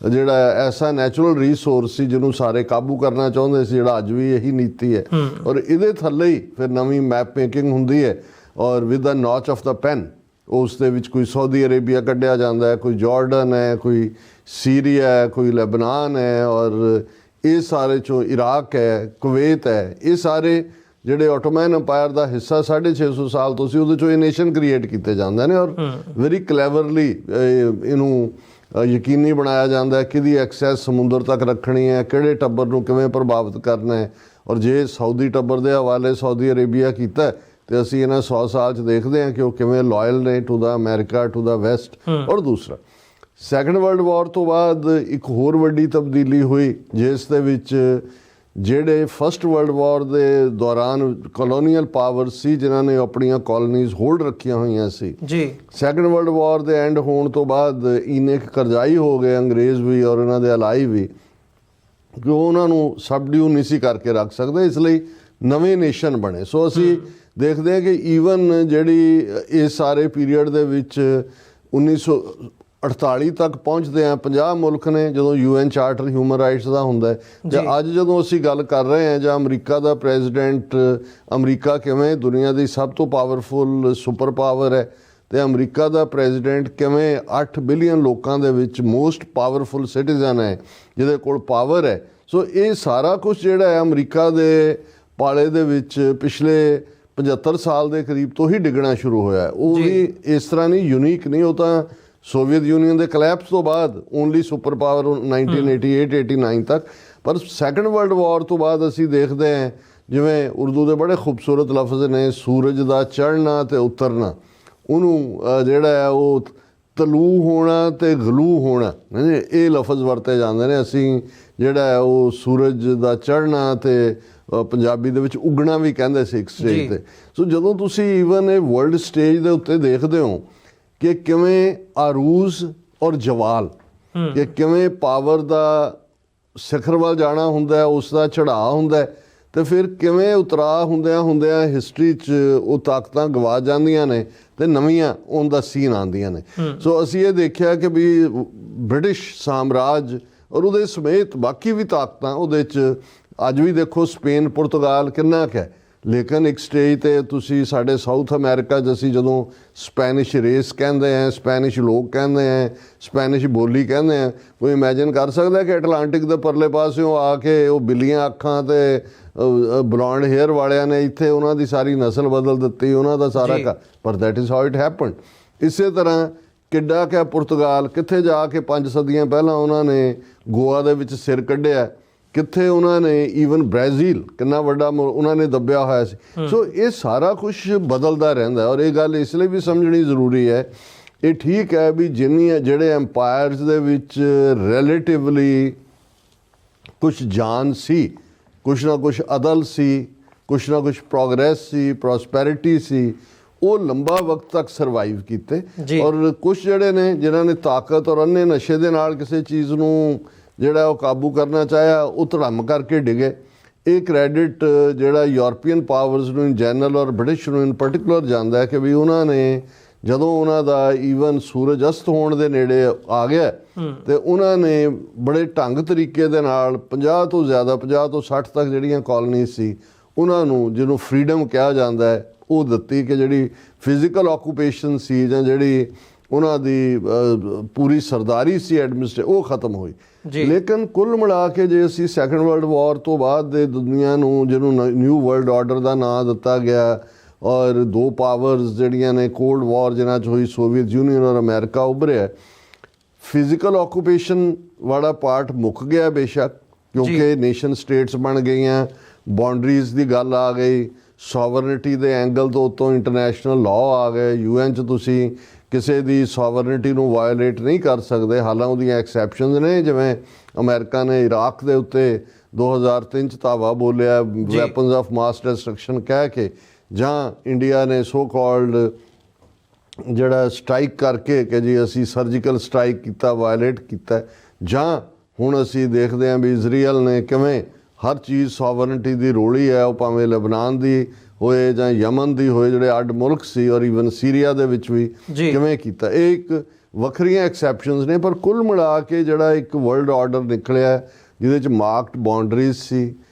ਜਿਹੜਾ ਐਸਾ ਨੈਚੁਰਲ ਰਿਸੋਰਸ ਸੀ ਜਿਹਨੂੰ ਸਾਰੇ ਕਾਬੂ ਕਰਨਾ ਚਾਹੁੰਦੇ ਸੀ, ਜਿਹੜਾ ਅੱਜ ਵੀ ਇਹੀ ਨੀਤੀ ਹੈ। ਔਰ ਇਹਦੇ ਥੱਲੇ ਹੀ ਫਿਰ ਨਵੀਂ ਮੈਪ ਮੇਕਿੰਗ ਹੁੰਦੀ ਹੈ, ਔਰ with the notch of the pen ਉਸ ਦੇ ਵਿੱਚ ਕੋਈ ਸਾਊਦੀ ਅਰੇਬੀਆ ਕੱਢਿਆ ਜਾਂਦਾ ਹੈ, ਕੋਈ ਜਾਰਡਨ ਹੈ, ਕੋਈ ਸੀਰੀਆ ਹੈ, ਕੋਈ ਲੈਬਨਾਨ ਹੈ, ਔਰ ਇਹ ਸਾਰੇ 'ਚੋਂ ਇਰਾਕ ਹੈ, ਕੁਵੈਤ ਹੈ, ਇਹ ਸਾਰੇ ਜਿਹੜੇ ਆਟੋਮੈਨ ਅੰਪਾਇਰ ਦਾ ਹਿੱਸਾ 650 ਸਾਲ ਤੋਂ ਸੀ, ਉਹਦੇ 'ਚੋਂ ਇਹ ਨੇਸ਼ਨ ਕ੍ਰੀਏਟ ਕੀਤੇ ਜਾਂਦੇ ਨੇ। ਔਰ ਵੈਰੀ ਕਲੈਵਰਲੀ ਇਹਨੂੰ ਯਕੀਨੀ ਬਣਾਇਆ ਜਾਂਦਾ ਕਿਹਦੀ ਐਕਸੈਸ ਸਮੁੰਦਰ ਤੱਕ ਰੱਖਣੀ ਹੈ, ਕਿਹੜੇ ਟੱਬਰ ਨੂੰ ਕਿਵੇਂ ਪ੍ਰਭਾਵਿਤ ਕਰਨਾ ਹੈ। ਔਰ ਜੇ ਸਾਊਦੀ ਟੱਬਰ ਦੇ ਹਵਾਲੇ ਸਾਊਦੀ ਅਰੇਬੀਆ ਕੀਤਾ ਤੇ ਅਸੀਂ ਇਹਨਾਂ 100 ਸਾਲ 'ਚ ਦੇਖਦੇ ਹਾਂ ਕਿ ਉਹ ਕਿਵੇਂ ਲਾਇਲ ਨੇ to the America, to the West. ਔਰ ਦੂਸਰਾ, ਸੈਕੰਡ ਵਰਲਡ ਵਾਰ ਤੋਂ ਬਾਅਦ ਇੱਕ ਹੋਰ ਵੱਡੀ ਤਬਦੀਲੀ ਹੋਈ, ਜਿਸ ਦੇ ਵਿੱਚ ਜਿਹੜੇ ਫਸਟ ਵਰਲਡ ਵਾਰ ਦੇ ਦੌਰਾਨ ਕਲੋਨੀਅਲ ਪਾਵਰ ਸੀ ਜਿਨ੍ਹਾਂ ਨੇ ਆਪਣੀਆਂ ਕਾਲੋਨੀਜ਼ ਹੋਲਡ ਰੱਖੀਆਂ ਹੋਈਆਂ ਸੀ ਜੀ, ਸੈਕੰਡ ਵਰਲਡ ਵਾਰ ਦੇ ਐਂਡ ਹੋਣ ਤੋਂ ਬਾਅਦ ਇੰਨੇ ਕਰਜ਼ਾਈ ਹੋ ਗਏ ਅੰਗਰੇਜ਼ ਵੀ ਔਰ ਇਹਨਾਂ ਦੇ ਅਲਾਈ ਵੀ ਕਿ ਉਹਨਾਂ ਨੂੰ ਸਬਡਿਊ ਨਹੀਂ ਸੀ ਕਰਕੇ ਰੱਖ ਸਕਦੇ, ਇਸ ਲਈ ਨਵੇਂ ਨੇਸ਼ਨ ਬਣੇ। ਸੋ ਅਸੀਂ ਦੇਖਦੇ ਹਾਂ ਕਿ ਈਵਨ ਜਿਹੜੀ ਇਸ ਸਾਰੇ ਪੀਰੀਅਡ ਦੇ ਵਿੱਚ 1948 ਤੱਕ ਪਹੁੰਚਦੇ ਆ 50 ਮੁਲਕ ਨੇ, ਜਦੋਂ UN ਚਾਰਟਰ ਹਿਊਮਨ ਰਾਈਟਸ ਦਾ ਹੁੰਦਾ ਹੈ। ਜਾਂ ਅੱਜ ਜਦੋਂ ਅਸੀਂ ਗੱਲ ਕਰ ਰਹੇ ਹਾਂ ਜਾਂ ਅਮਰੀਕਾ ਦਾ ਪ੍ਰੈਜ਼ੀਡੈਂਟ, ਅਮਰੀਕਾ ਕਿਵੇਂ ਦੁਨੀਆ ਦੀ ਸਭ ਤੋਂ ਪਾਵਰਫੁਲ ਸੁਪਰ ਪਾਵਰ ਹੈ, ਤੇ ਅਮਰੀਕਾ ਦਾ ਪ੍ਰੈਜ਼ੀਡੈਂਟ ਕਿਵੇਂ 8 ਬਿਲੀਅਨ ਲੋਕਾਂ ਦੇ ਵਿੱਚ ਮੋਸਟ ਪਾਵਰਫੁਲ ਸਿਟੀਜ਼ਨ ਹੈ ਜਿਹਦੇ ਕੋਲ ਪਾਵਰ ਹੈ। ਸੋ ਇਹ ਸਾਰਾ ਕੁਝ ਜਿਹੜਾ ਹੈ ਅਮਰੀਕਾ ਦੇ ਪਾਲੇ ਦੇ ਵਿੱਚ ਪਿਛਲੇ 75 ਸਾਲ ਦੇ ਕਰੀਬ ਤੋਂ ਹੀ ਡਿੱਗਣਾ ਸ਼ੁਰੂ ਹੋਇਆ। ਉਹ ਵੀ ਇਸ ਤਰ੍ਹਾਂ ਨਹੀਂ, ਯੂਨੀਕ ਨਹੀਂ, ਉਹ ਤਾਂ ਸੋਵੀਅਤ ਯੂਨੀਅਨ ਦੇ ਕਲੈਪਸ ਤੋਂ ਬਾਅਦ ਓਨਲੀ ਸੁਪਰ ਪਾਵਰ 1988-89 ਤੱਕ। ਪਰ ਸੈਕੰਡ ਵਰਲਡ ਵਾਰ ਤੋਂ ਬਾਅਦ ਅਸੀਂ ਦੇਖਦੇ ਹਾਂ, ਜਿਵੇਂ ਉਰਦੂ ਦੇ ਬੜੇ ਖੂਬਸੂਰਤ ਲਫ਼ਜ਼ ਨੇ, ਸੂਰਜ ਦਾ ਚੜ੍ਹਨਾ ਤੇ ਉਤਰਨਾ, ਉਹਨੂੰ ਜਿਹੜਾ ਹੈ ਉਹ ਤਲੂ ਹੋਣਾ ਤੇ ਗਲੂ ਹੋਣਾ, ਇਹ ਲਫ਼ਜ਼ ਵਰਤੇ ਜਾਂਦੇ ਨੇ। ਅਸੀਂ ਜਿਹੜਾ ਹੈ ਉਹ ਸੂਰਜ ਦਾ ਚੜ੍ਹਨਾ ਤੇ ਪੰਜਾਬੀ ਦੇ ਵਿੱਚ ਉੱਗਣਾ ਵੀ ਕਹਿੰਦੇ ਸੀ ਇੱਕ ਸਟੇਜ 'ਤੇ। ਸੋ ਜਦੋਂ ਤੁਸੀਂ ਈਵਨ ਇਹ ਵਰਲਡ ਸਟੇਜ ਦੇ ਉੱਤੇ ਦੇਖਦੇ ਹੋ ਕਿ ਕਿਵੇਂ ਆਰੂਜ਼ ਔਰ ਜਵਾਲ, ਕਿ ਕਿਵੇਂ ਪਾਵਰ ਦਾ ਸਿਖਰ ਵੱਲ ਜਾਣਾ ਹੁੰਦਾ, ਉਸ ਦਾ ਚੜ੍ਹਾਅ ਹੁੰਦਾ, ਤੇ ਫਿਰ ਕਿਵੇਂ ਉਤਰਾਅ ਹੁੰਦਿਆਂ ਹਿਸਟਰੀ 'ਚ ਉਹ ਤਾਕਤਾਂ ਗਵਾ ਜਾਂਦੀਆਂ ਨੇ ਤੇ ਨਵੀਆਂ ਉਹਦਾ ਸੀਨ ਆਉਂਦੀਆਂ ਨੇ। ਸੋ ਅਸੀਂ ਇਹ ਦੇਖਿਆ ਕਿ ਵੀ ਬ੍ਰਿਟਿਸ਼ ਸਾਮਰਾਜ ਔਰ ਉਹਦੇ ਸਮੇਤ ਬਾਕੀ ਵੀ ਤਾਕਤਾਂ ਉਹਦੇ 'ਚ ਅੱਜ ਵੀ ਦੇਖੋ ਸਪੇਨ, ਪੁਰਤਗਾਲ ਕਿੰਨਾ ਕੁ ਹੈ, ਲੇਕਿਨ ਇੱਕ ਸਟੇਜ 'ਤੇ ਤੁਸੀਂ ਸਾਡੇ ਸਾਊਥ ਅਮਰੀਕਾ 'ਚ ਅਸੀਂ ਜਦੋਂ ਸਪੈਨਿਸ਼ ਰੇਸ ਕਹਿੰਦੇ ਹਾਂ, ਸਪੈਨਿਸ਼ ਲੋਕ ਕਹਿੰਦੇ ਹਾਂ, ਸਪੈਨਿਸ਼ ਬੋਲੀ ਕਹਿੰਦੇ ਹਾਂ, ਕੋਈ ਇਮੈਜਿਨ ਕਰ ਸਕਦਾ ਕਿ ਐਟਲਾਂਟਿਕ ਦੇ ਪਰਲੇ ਪਾਸਿਓਂ ਆ ਕੇ ਉਹ ਬਿੱਲੀਆਂ ਅੱਖਾਂ ਤੇ ਬਲੌਂਡ ਹੇਅਰ ਵਾਲਿਆਂ ਨੇ ਇੱਥੇ ਉਹਨਾਂ ਦੀ ਸਾਰੀ ਨਸਲ ਬਦਲ ਦਿੱਤੀ, ਉਹਨਾਂ ਦਾ ਸਾਰਾ, ਪਰ that is how it happened. ਇਸੇ ਤਰ੍ਹਾਂ ਕਿੱਡਾ ਕਿ ਪੁਰਤਗਾਲ ਕਿੱਥੇ ਜਾ ਕੇ 5 ਸਦੀਆਂ ਪਹਿਲਾਂ ਉਹਨਾਂ ਨੇ ਗੋਆ ਦੇ ਵਿੱਚ ਸਿਰ ਕੱਢਿਆ, ਕਿੱਥੇ ਉਹਨਾਂ ਨੇ ਈਵਨ ਬ੍ਰਾਜ਼ੀਲ ਕਿੰਨਾ ਵੱਡਾ ਉਹਨਾਂ ਨੇ ਦੱਬਿਆ ਹੋਇਆ ਸੀ। ਸੋ ਇਹ ਸਾਰਾ ਕੁਝ ਬਦਲਦਾ ਰਹਿੰਦਾ, ਔਰ ਇਹ ਗੱਲ ਇਸ ਲਈ ਵੀ ਸਮਝਣੀ ਜ਼ਰੂਰੀ ਹੈ। ਇਹ ਠੀਕ ਹੈ ਵੀ ਜਿੰਨੀਆਂ ਜਿਹੜੇ ਐਮਪਾਇਰਸ ਦੇ ਵਿੱਚ ਰਿਲੇਟਿਵਲੀ ਕੁਛ ਜਾਨ ਸੀ, ਕੁਛ ਨਾ ਕੁਛ ਅਦਲ ਸੀ, ਕੁਛ ਨਾ ਕੁਛ ਪ੍ਰੋਗਰੈਸ ਸੀ, ਪ੍ਰੋਸਪੈਰਿਟੀ ਸੀ, ਉਹ ਲੰਬਾ ਵਕਤ ਤੱਕ ਸਰਵਾਈਵ ਕੀਤੇ। ਔਰ ਕੁਛ ਜਿਹੜੇ ਨੇ ਜਿਨ੍ਹਾਂ ਨੇ ਤਾਕਤ ਔਰ ਅੰਨੇ ਨਸ਼ੇ ਦੇ ਨਾਲ ਕਿਸੇ ਚੀਜ਼ ਨੂੰ ਜਿਹੜਾ ਉਹ ਕਾਬੂ ਕਰਨਾ ਚਾਹਿਆ, ਉਹ ਧੜਮ ਕਰਕੇ ਡਿਗੇ। ਇਹ ਕ੍ਰੈਡਿਟ ਜਿਹੜਾ ਯੂਰਪੀਅਨ ਪਾਵਰਸ ਨੂੰ ਇਨ ਜਨਰਲ ਔਰ ਬ੍ਰਿਟਿਸ਼ ਨੂੰ ਇਨ ਪਰਟੀਕੂਲਰ ਜਾਂਦਾ ਹੈ ਕਿ ਵੀ ਉਹਨਾਂ ਨੇ ਜਦੋਂ ਉਹਨਾਂ ਦਾ ਈਵਨ ਸੂਰਜ ਅਸਤ ਹੋਣ ਦੇ ਨੇੜੇ ਆ ਗਿਆ ਤੇ ਉਹਨਾਂ ਨੇ ਬੜੇ ਢੰਗ ਤਰੀਕੇ ਦੇ ਨਾਲ 50 ਤੋਂ ਜ਼ਿਆਦਾ 50 ਤੋਂ 60 ਤੱਕ ਜਿਹੜੀਆਂ ਕਾਲੋਨੀਜ਼ ਸੀ ਉਹਨਾਂ ਨੂੰ, ਜਿਹਨੂੰ ਫਰੀडम ਕਿਹਾ ਜਾਂਦਾ ਹੈ, ਉਹ ਦਿੱਤੀ ਕਿ ਜਿਹੜੀ ਫਿਜ਼ੀਕਲ ਆਕੂਪੇਸ਼ਨ ਸੀ ਜਾਂ ਜਿਹੜੀ ਉਹਨਾਂ ਦੀ ਪੂਰੀ ਸਰਦਾਰੀ ਸੀ ਐਡਮਿਨਿਸਟ੍ਰੇਸ਼ਨ, ਉਹ ਖਤਮ ਹੋਈ। ਲੇਕਿਨ ਕੁੱਲ ਮਿਲਾ ਕੇ ਜੇ ਅਸੀਂ ਸੈਕੰਡ ਵਰਲਡ ਵਾਰ ਤੋਂ ਬਾਅਦ ਦੇ ਦੁਨੀਆ ਨੂੰ, ਜਿਹਨੂੰ ਨਿਊ ਵਰਲਡ ਆਰਡਰ ਦਾ ਨਾਂ ਦਿੱਤਾ ਗਿਆ, ਔਰ ਦੋ ਪਾਵਰਸ ਜਿਹੜੀਆਂ ਨੇ ਕੋਲਡ ਵਾਰ ਜਿਹਨਾਂ 'ਚ ਹੋਈ, ਸੋਵੀਅਤ ਯੂਨੀਅਨ ਔਰ ਅਮਰੀਕਾ ਉੱਭਰਿਆ, ਫਿਜ਼ੀਕਲ ਆਕੂਪੇਸ਼ਨ ਵਾਲਾ ਪਾਰਟ ਮੁੱਕ ਗਿਆ ਬੇਸ਼ੱਕ, ਕਿਉਂਕਿ ਨੇਸ਼ਨ ਸਟੇਟਸ ਬਣ ਗਈਆਂ, ਬਾਉਂਡਰੀਜ਼ ਦੀ ਗੱਲ ਆ ਗਈ, ਸੋਵਰਨਿਟੀ ਦੇ ਐਂਗਲ ਤੋਂ ਉੱਤੋਂ ਇੰਟਰਨੈਸ਼ਨਲ ਲਾਅ ਆ ਗਏ। UN 'ਚ ਤੁਸੀਂ ਕਿਸੇ ਦੀ ਸੋਵਰਨਿਟੀ ਨੂੰ ਵਾਇਓਲੇਟ ਨਹੀਂ ਕਰ ਸਕਦੇ, ਹਾਲਾਂਕਿ ਉਹਦੀਆਂ ਐਕਸੈਪਸ਼ਨਸ ਨੇ, ਜਿਵੇਂ ਅਮਰੀਕਾ ਨੇ ਇਰਾਕ ਦੇ ਉੱਤੇ 2003 'ਚ ਧਾਵਾ ਬੋਲਿਆ ਵੈਪਨਸ ਆਫ ਮਾਸ ਡਿਸਟਰਕਸ਼ਨ ਕਹਿ ਕੇ, ਜਾਂ ਇੰਡੀਆ ਨੇ ਸੋ ਕਾਲਡ ਜਿਹੜਾ ਸਟ੍ਰਾਈਕ ਕਰਕੇ ਕਿ ਜੀ ਅਸੀਂ ਸਰਜੀਕਲ ਸਟ੍ਰਾਈਕ ਕੀਤਾ, ਵਾਇਓਲੇਟ ਕੀਤਾ, ਜਾਂ ਹੁਣ ਅਸੀਂ ਦੇਖਦੇ ਹਾਂ ਵੀ ਇਜ਼ਰਾਈਲ ਨੇ ਕਿਵੇਂ ਹਰ ਚੀਜ਼ ਸੋਵਰਨਿਟੀ ਦੀ ਰੋਲੀ ਹੈ, ਉਹ ਭਾਵੇਂ ਲਬਨਾਨ ਦੀ ਹੋਏ ਜਾਂ ਯਮਨ ਦੀ ਹੋਏ, ਜਿਹੜੇ ਅੱਡ ਮੁਲਕ ਸੀ, ਔਰ ਈਵਨ ਸੀਰੀਆ ਦੇ ਵਿੱਚ ਵੀ ਕਿਵੇਂ ਕੀਤਾ। ਇਹ ਇੱਕ ਵੱਖਰੀਆਂ ਐਕਸੈਪਸ਼ਨਸ ਨੇ, ਪਰ ਕੁੱਲ ਮਿਲਾ ਕੇ ਜਿਹੜਾ ਇੱਕ ਵਰਲਡ ਆਰਡਰ ਨਿਕਲਿਆ ਜਿਹਦੇ 'ਚ ਮਾਰਕਡ ਬਾਉਂਡਰੀਜ਼ ਸੀ,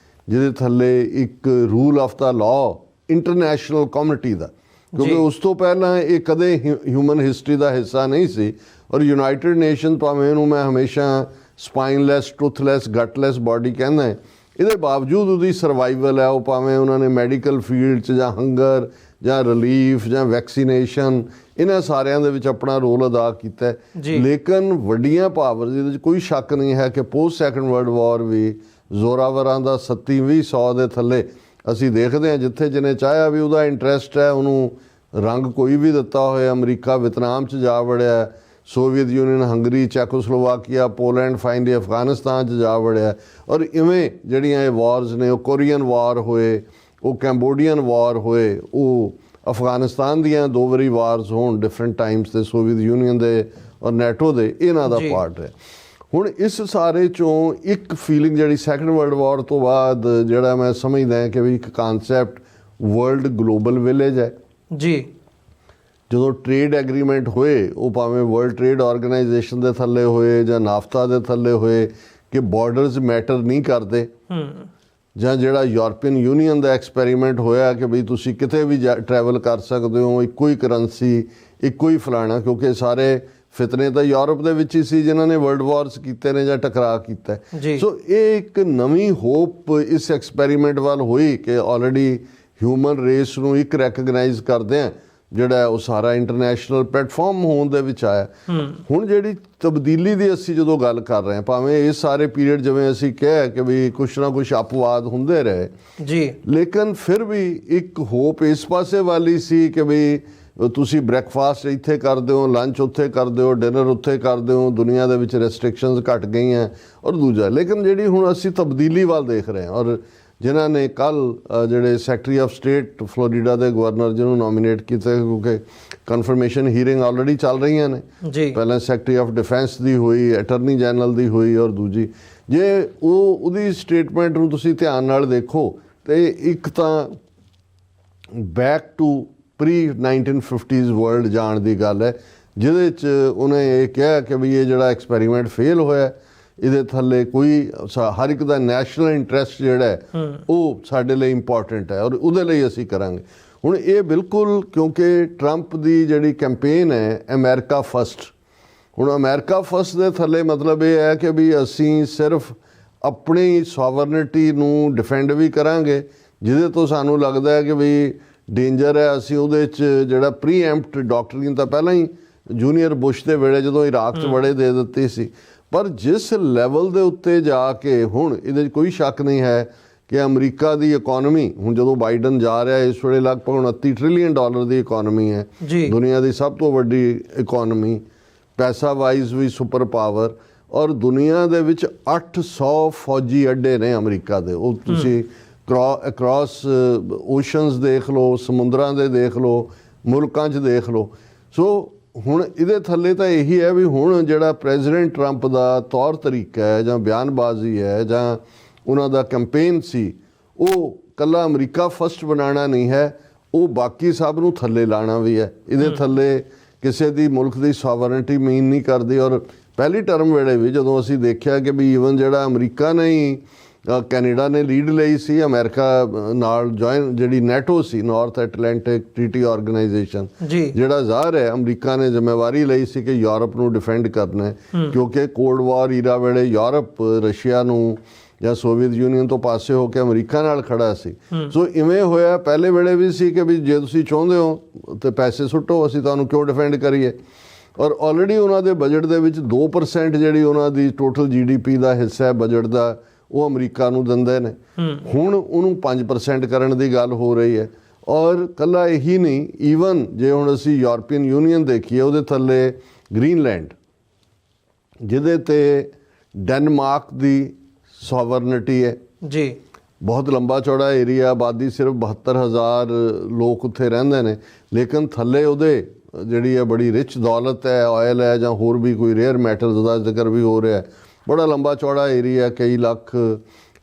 ਜਿਹਦੇ ਥੱਲੇ ਇੱਕ ਰੂਲ ਆਫ ਦਾ ਲਾਅ ਇੰਟਰਨੈਸ਼ਨਲ ਕਮਿਊਨਿਟੀ ਦਾ, ਕਿਉਂਕਿ ਉਸ ਤੋਂ ਪਹਿਲਾਂ ਇਹ ਕਦੇ ਹਿਊਮਨ ਹਿਸਟਰੀ ਦਾ ਹਿੱਸਾ ਨਹੀਂ ਸੀ। ਔਰ ਯੂਨਾਈਟਿਡ ਨੇਸ਼ਨ, ਭਾਵੇਂ ਇਹਨੂੰ ਮੈਂ ਹਮੇਸ਼ਾ ਸਪਾਈਨਲੈਸ, ਟਰੂਥਲੈਸ, ਗਟਲੈਸ ਬਾਡੀ ਕਹਿੰਦਾ, ਇਹਦੇ ਬਾਵਜੂਦ ਉਹਦੀ ਸਰਵਾਈਵਲ ਹੈ। ਉਹ ਭਾਵੇਂ ਉਹਨਾਂ ਨੇ ਮੈਡੀਕਲ ਫੀਲਡ 'ਚ ਜਾਂ ਹੰਗਰ ਜਾਂ ਰਿਲੀਫ ਜਾਂ ਵੈਕਸੀਨੇਸ਼ਨ, ਇਹਨਾਂ ਸਾਰਿਆਂ ਦੇ ਵਿੱਚ ਆਪਣਾ ਰੋਲ ਅਦਾ ਕੀਤਾ। ਲੇਕਿਨ ਵੱਡੀਆਂ ਪਾਵਰਸ, ਇਹਦੇ 'ਚ ਕੋਈ ਸ਼ੱਕ ਨਹੀਂ ਹੈ ਕਿ ਪੋਸਟ ਸੈਕੰਡ ਵਰਲਡ ਵਾਰ ਵੀ ਜ਼ੋਰਾਵਰਾਂ ਦਾ 37-20 ਦੇ ਥੱਲੇ ਅਸੀਂ ਦੇਖਦੇ ਹਾਂ। ਜਿੱਥੇ ਜਿਹਨੇ ਚਾਹਿਆ ਵੀ ਉਹਦਾ ਇੰਟਰਸਟ ਹੈ, ਉਹਨੂੰ ਰੰਗ ਕੋਈ ਵੀ ਦਿੱਤਾ ਹੋਇਆ, ਅਮਰੀਕਾ ਵਿਤਨਾਮ 'ਚ ਜਾ ਵੜਿਆ, Soviet Union Hungary, Czechoslovakia, Poland, finally Afghanistan 'ਚ ਜਾ ਵੜਿਆ। ਔਰ ਇਵੇਂ ਜਿਹੜੀਆਂ ਇਹ ਵਾਰਸ ਨੇ, ਉਹ ਕੋਰੀਅਨ ਵਾਰ ਹੋਏ, ਉਹ ਕੈਂਬੋਡੀਅਨ ਵਾਰ ਹੋਏ, ਉਹ ਅਫਗਾਨਿਸਤਾਨ ਦੀਆਂ 2 ਵਾਰੀ ਵਾਰਸ ਹੋਣ ਡਿਫਰੈਂਟ ਟਾਈਮਸ ਤੇ, ਸੋਵੀਅਤ ਯੂਨੀਅਨ ਦੇ ਔਰ ਨੈਟੋ ਦੇ, ਇਹਨਾਂ ਦਾ ਪਾਰਟ ਹੈ। ਹੁਣ ਇਸ ਸਾਰੇ 'ਚੋਂ ਇੱਕ ਫੀਲਿੰਗ ਜਿਹੜੀ ਸੈਕੰਡ ਵਰਲਡ ਵਾਰ ਤੋਂ ਬਾਅਦ ਜਿਹੜਾ ਮੈਂ ਸਮਝਦਾ ਕਿ ਵੀ ਇੱਕ ਕਾਨਸੈਪਟ ਵਰਲਡ ਗਲੋਬਲ ਵਿਲੇਜ ਹੈ ਜੀ। ਜਦੋਂ ਟ੍ਰੇਡ ਐਗਰੀਮੈਂਟ ਹੋਏ, ਉਹ ਭਾਵੇਂ ਵਰਲਡ ਟ੍ਰੇਡ ਆਰਗੇਨਾਈਜੇਸ਼ਨ ਦੇ ਥੱਲੇ ਹੋਏ ਜਾਂ ਨਾਫਤਾ ਦੇ ਥੱਲੇ ਹੋਏ, ਕਿ ਬਾਰਡਰਸ ਮੈਟਰ ਨਹੀਂ ਕਰਦੇ, ਜਾਂ ਜਿਹੜਾ ਯੂਰਪੀਅਨ ਯੂਨੀਅਨ ਦਾ ਐਕਸਪੈਰੀਮੈਂਟ ਹੋਇਆ ਕਿ ਬਈ ਤੁਸੀਂ ਕਿਤੇ ਵੀ ਟਰੈਵਲ ਕਰ ਸਕਦੇ ਹੋ, ਇੱਕੋ ਹੀ ਕਰੰਸੀ, ਇੱਕੋ ਹੀ ਫਲਾਣਾ, ਕਿਉਂਕਿ ਸਾਰੇ ਫਿਤਨੇ ਤਾਂ ਯੂਰਪ ਦੇ ਵਿੱਚ ਹੀ ਸੀ ਜਿਨ੍ਹਾਂ ਨੇ ਵਰਲਡ ਵਾਰਸ ਕੀਤੇ ਨੇ ਜਾਂ ਟਕਰਾਅ ਕੀਤਾ। ਸੋ ਇਹ ਇੱਕ ਨਵੀਂ ਹੋਪ ਇਸ ਐਕਸਪੈਰੀਮੈਂਟ ਵੱਲ ਹੋਈ ਕਿ ਆਲਰੇਡੀ ਹਿਊਮਨ ਰੇਸ ਨੂੰ ਇੱਕ ਰੈਕਗਨਾਈਜ਼ ਕਰਦੇ ਆ, ਜਿਹੜਾ ਉਹ ਸਾਰਾ ਇੰਟਰਨੈਸ਼ਨਲ ਪਲੇਟਫਾਰਮ ਹੋਣ ਦੇ ਵਿੱਚ ਆਇਆ। ਹੁਣ ਜਿਹੜੀ ਤਬਦੀਲੀ ਦੀ ਅਸੀਂ ਜਦੋਂ ਗੱਲ ਕਰ ਰਹੇ ਹਾਂ, ਭਾਵੇਂ ਇਹ ਸਾਰੇ ਪੀਰੀਅਡ ਜਿਵੇਂ ਅਸੀਂ ਕਿਹਾ ਕਿ ਵੀ ਕੁਛ ਨਾ ਕੁਛ ਅਪਵਾਦ ਹੁੰਦੇ ਰਹੇ ਜੀ, ਲੇਕਿਨ ਫਿਰ ਵੀ ਇੱਕ ਹੋਪ ਇਸ ਪਾਸੇ ਵਾਲੀ ਸੀ ਕਿ ਵੀ ਤੁਸੀਂ ਬ੍ਰੇਕਫਾਸਟ ਇੱਥੇ ਕਰਦੇ ਹੋ, ਲੰਚ ਉੱਥੇ ਕਰਦੇ ਹੋ, ਡਿਨਰ ਉੱਥੇ ਕਰਦੇ ਹੋ, ਦੁਨੀਆ ਦੇ ਵਿੱਚ ਰੈਸਟ੍ਰਿਕਸ਼ਨਸ ਘਟ ਗਈਆਂ। ਔਰ ਦੂਜਾ, ਲੇਕਿਨ ਜਿਹੜੀ ਹੁਣ ਅਸੀਂ ਤਬਦੀਲੀ ਵੱਲ ਦੇਖ ਰਹੇ ਹਾਂ, ਔਰ ਜਿਨ੍ਹਾਂ ਨੇ ਕੱਲ੍ਹ ਜਿਹੜੇ ਸੈਕਟਰੀ ਆਫ ਸਟੇਟ ਫਲੋਰੀਡਾ ਦੇ ਗਵਰਨਰ ਜਿਹਨੂੰ ਨੋਮੀਨੇਟ ਕੀਤਾ, ਕਿਉਂਕਿ ਕਨਫਰਮੇਸ਼ਨ ਹੀਅਰਿੰਗ ਆਲਰੇਡੀ ਚੱਲ ਰਹੀਆਂ ਨੇ, ਪਹਿਲਾਂ ਸੈਕਟਰੀ ਆਫ ਡਿਫੈਂਸ ਦੀ ਹੋਈ, ਅਟਰਨੀ ਜਨਰਲ ਦੀ ਹੋਈ, ਔਰ ਦੂਜੀ ਜੇ ਉਹਦੀ ਸਟੇਟਮੈਂਟ ਨੂੰ ਤੁਸੀਂ ਧਿਆਨ ਨਾਲ ਦੇਖੋ ਤੇ ਇੱਕ ਤਾਂ ਬੈਕ ਟੂ ਪ੍ਰੀ-1950s ਵਰਲਡ ਜਾਣ ਦੀ ਗੱਲ ਹੈ, ਜਿਹਦੇ 'ਚ ਉਹਨੇ ਇਹ ਕਿਹਾ ਕਿ ਵੀ ਇਹ ਜਿਹੜਾ ਐਕਸਪੈਰੀਮੈਂਟ ਫੇਲ ਹੋਇਆ, ਇਹਦੇ ਥੱਲੇ ਕੋਈ ਹਰ ਇੱਕ ਦਾ ਨੈਸ਼ਨਲ ਇੰਟਰਸਟ ਜਿਹੜਾ ਹੈ ਉਹ ਸਾਡੇ ਲਈ ਇੰਪੋਰਟੈਂਟ ਹੈ, ਔਰ ਉਹਦੇ ਲਈ ਅਸੀਂ ਕਰਾਂਗੇ। ਹੁਣ ਇਹ ਬਿਲਕੁਲ, ਕਿਉਂਕਿ ਟਰੰਪ ਦੀ ਜਿਹੜੀ ਕੈਂਪੇਨ ਹੈ ਅਮਰੀਕਾ ਫਸਟ, ਹੁਣ ਅਮਰੀਕਾ ਫਸਟ ਦੇ ਥੱਲੇ ਮਤਲਬ ਇਹ ਹੈ ਕਿ ਵੀ ਅਸੀਂ ਸਿਰਫ ਆਪਣੀ ਸੋਵਰਨਿਟੀ ਨੂੰ ਡਿਫੈਂਡ ਵੀ ਕਰਾਂਗੇ, ਜਿਹਦੇ ਤੋਂ ਸਾਨੂੰ ਲੱਗਦਾ ਹੈ ਕਿ ਵੀ ਡੇਂਜਰ ਹੈ, ਅਸੀਂ ਉਹਦੇ 'ਚ ਜਿਹੜਾ ਪ੍ਰੀਐਂਪਟ ਡਾਕਟਰੀਨ ਤਾਂ ਪਹਿਲਾਂ ਹੀ ਜੂਨੀਅਰ ਬੁਸ਼ ਦੇ ਵੇਲੇ ਜਦੋਂ ਇਰਾਕ 'ਚ ਬੜੇ ਦੇ ਦਿੱਤੀ ਸੀ। ਪਰ ਜਿਸ ਲੈਵਲ ਦੇ ਉੱਤੇ ਜਾ ਕੇ ਹੁਣ ਇਹਦੇ 'ਚ ਕੋਈ ਸ਼ੱਕ ਨਹੀਂ ਹੈ ਕਿ ਅਮਰੀਕਾ ਦੀ ਇਕੋਨਮੀ, ਹੁਣ ਜਦੋਂ ਬਾਈਡਨ ਜਾ ਰਿਹਾ ਇਸ ਵੇਲੇ ਲਗਭਗ $29 ਟ੍ਰਿਲੀਅਨ ਦੀ ਇਕੋਨਮੀ ਹੈ, ਦੁਨੀਆ ਦੀ ਸਭ ਤੋਂ ਵੱਡੀ ਇਕੋਨਮੀ, ਪੈਸਾ ਵਾਈਜ਼ ਵੀ ਸੁਪਰ ਪਾਵਰ, ਔਰ ਦੁਨੀਆ ਦੇ ਵਿੱਚ 800 ਫੌਜੀ ਅੱਡੇ ਨੇ ਅਮਰੀਕਾ ਦੇ। ਉਹ ਤੁਸੀਂ ਅਕ੍ਰੋਸ ਓਸ਼ਨਸ ਦੇਖ ਲਓ, ਸਮੁੰਦਰਾਂ ਦੇ ਦੇਖ ਲਓ, ਮੁਲਕਾਂ 'ਚ ਦੇਖ ਲਓ। ਸੋ ਹੁਣ ਇਹਦੇ ਥੱਲੇ ਤਾਂ ਇਹੀ ਹੈ ਵੀ ਹੁਣ ਜਿਹੜਾ ਪ੍ਰੈਜ਼ੀਡੈਂਟ ਟਰੰਪ ਦਾ ਤੌਰ ਤਰੀਕਾ ਹੈ ਜਾਂ ਬਿਆਨਬਾਜ਼ੀ ਹੈ ਜਾਂ ਉਹਨਾਂ ਦਾ ਕੈਂਪੇਨ ਸੀ, ਉਹ ਕੱਲਾ ਅਮਰੀਕਾ ਫਸਟ ਬਣਾਉਣਾ ਨਹੀਂ ਹੈ, ਉਹ ਬਾਕੀ ਸਭ ਨੂੰ ਥੱਲੇ ਲਾਣਾ ਵੀ ਹੈ। ਇਹਦੇ ਥੱਲੇ ਕਿਸੇ ਦੀ ਮੁਲਕ ਦੀ ਸੋਵਰਨਟੀ ਮੀਨ ਨਹੀਂ ਕਰਦੀ। ਔਰ ਪਹਿਲੀ ਟਰਮ ਵੇਲੇ ਵੀ ਜਦੋਂ ਅਸੀਂ ਦੇਖਿਆ ਕਿ ਵੀ ਈਵਨ ਜਿਹੜਾ ਅਮਰੀਕਾ ਨੇ ਹੀ ਕੈਨੇਡਾ ਨੇ ਲੀਡ ਲਈ ਸੀ ਅਮਰੀਕਾ ਨਾਲ ਜੁਆਇਨ, ਜਿਹੜੀ ਨੈਟੋ ਸੀ, ਨਾਰਥ ਐਟਲਾਂਟਿਕ ਟ੍ਰੀਟੀ ਆਰਗੇਨਾਈਜੇਸ਼ਨ, ਜਿਹੜਾ ਜ਼ਾਹਰ ਹੈ ਅਮਰੀਕਾ ਨੇ ਜ਼ਿੰਮੇਵਾਰੀ ਲਈ ਸੀ ਕਿ ਯੂਰਪ ਨੂੰ ਡਿਫੈਂਡ ਕਰਨਾ ਹੈ, ਕਿਉਂਕਿ ਕੋਲਡ ਵਾਰ ਈਰਾ ਵੇਲੇ ਯੂਰਪ ਰਸ਼ੀਆ ਨੂੰ ਜਾਂ ਸੋਵੀਅਤ ਯੂਨੀਅਨ ਤੋਂ ਪਾਸੇ ਹੋ ਕੇ ਅਮਰੀਕਾ ਨਾਲ ਖੜਾ ਸੀ। ਸੋ ਇਵੇਂ ਹੋਇਆ ਪਹਿਲੇ ਵੇਲੇ ਵੀ ਸੀ ਕਿ ਵੀ ਜੇ ਤੁਸੀਂ ਚਾਹੁੰਦੇ ਹੋ ਤੇ ਪੈਸੇ ਸੁੱਟੋ, ਅਸੀਂ ਤੁਹਾਨੂੰ ਕਿਉਂ ਡਿਫੈਂਡ ਕਰੀਏ। ਔਰ ਆਲਰੇਡੀ ਉਹਨਾਂ ਦੇ ਬਜਟ ਦੇ ਵਿੱਚ 2% ਜਿਹੜੀ ਉਹਨਾਂ ਦੀ ਟੋਟਲ GDP ਦਾ ਹਿੱਸਾ ਹੈ ਬਜਟ ਦਾ, ਉਹ ਅਮਰੀਕਾ ਨੂੰ ਦਿੰਦੇ ਨੇ। ਹੁਣ ਉਹਨੂੰ 5% ਕਰਨ ਦੀ ਗੱਲ ਹੋ ਰਹੀ ਹੈ। ਔਰ ਕੱਲਾ ਇਹੀ ਨਹੀਂ, ਈਵਨ ਜੇ ਹੁਣ ਅਸੀਂ ਯੂਰਪੀਅਨ ਯੂਨੀਅਨ ਦੇਖੀਏ, ਉਹਦੇ ਥੱਲੇ ਗ੍ਰੀਨਲੈਂਡ, ਜਿਹਦੇ ਤੇ ਡੈਨਮਾਰਕ ਦੀ ਸੋਵਰਨਟੀ ਹੈ ਜੀ, ਬਹੁਤ ਲੰਬਾ ਚੌੜਾ ਏਰੀਆ, ਆਬਾਦੀ ਸਿਰਫ 72,000 ਲੋਕ ਉੱਥੇ ਰਹਿੰਦੇ ਨੇ, ਲੇਕਿਨ ਥੱਲੇ ਉਹਦੇ ਜਿਹੜੀ ਹੈ ਬੜੀ ਰਿਚ ਦੌਲਤ ਹੈ, ਆਇਲ ਹੈ ਜਾਂ ਹੋਰ ਵੀ ਕੋਈ ਰੇਅਰ ਮੈਟਲਸ ਦਾ ਜ਼ਿਕਰ ਵੀ ਹੋ ਰਿਹਾ। ਬੜਾ ਲੰਬਾ ਚੌੜਾ ਏਰੀਆ, ਕਈ ਲੱਖ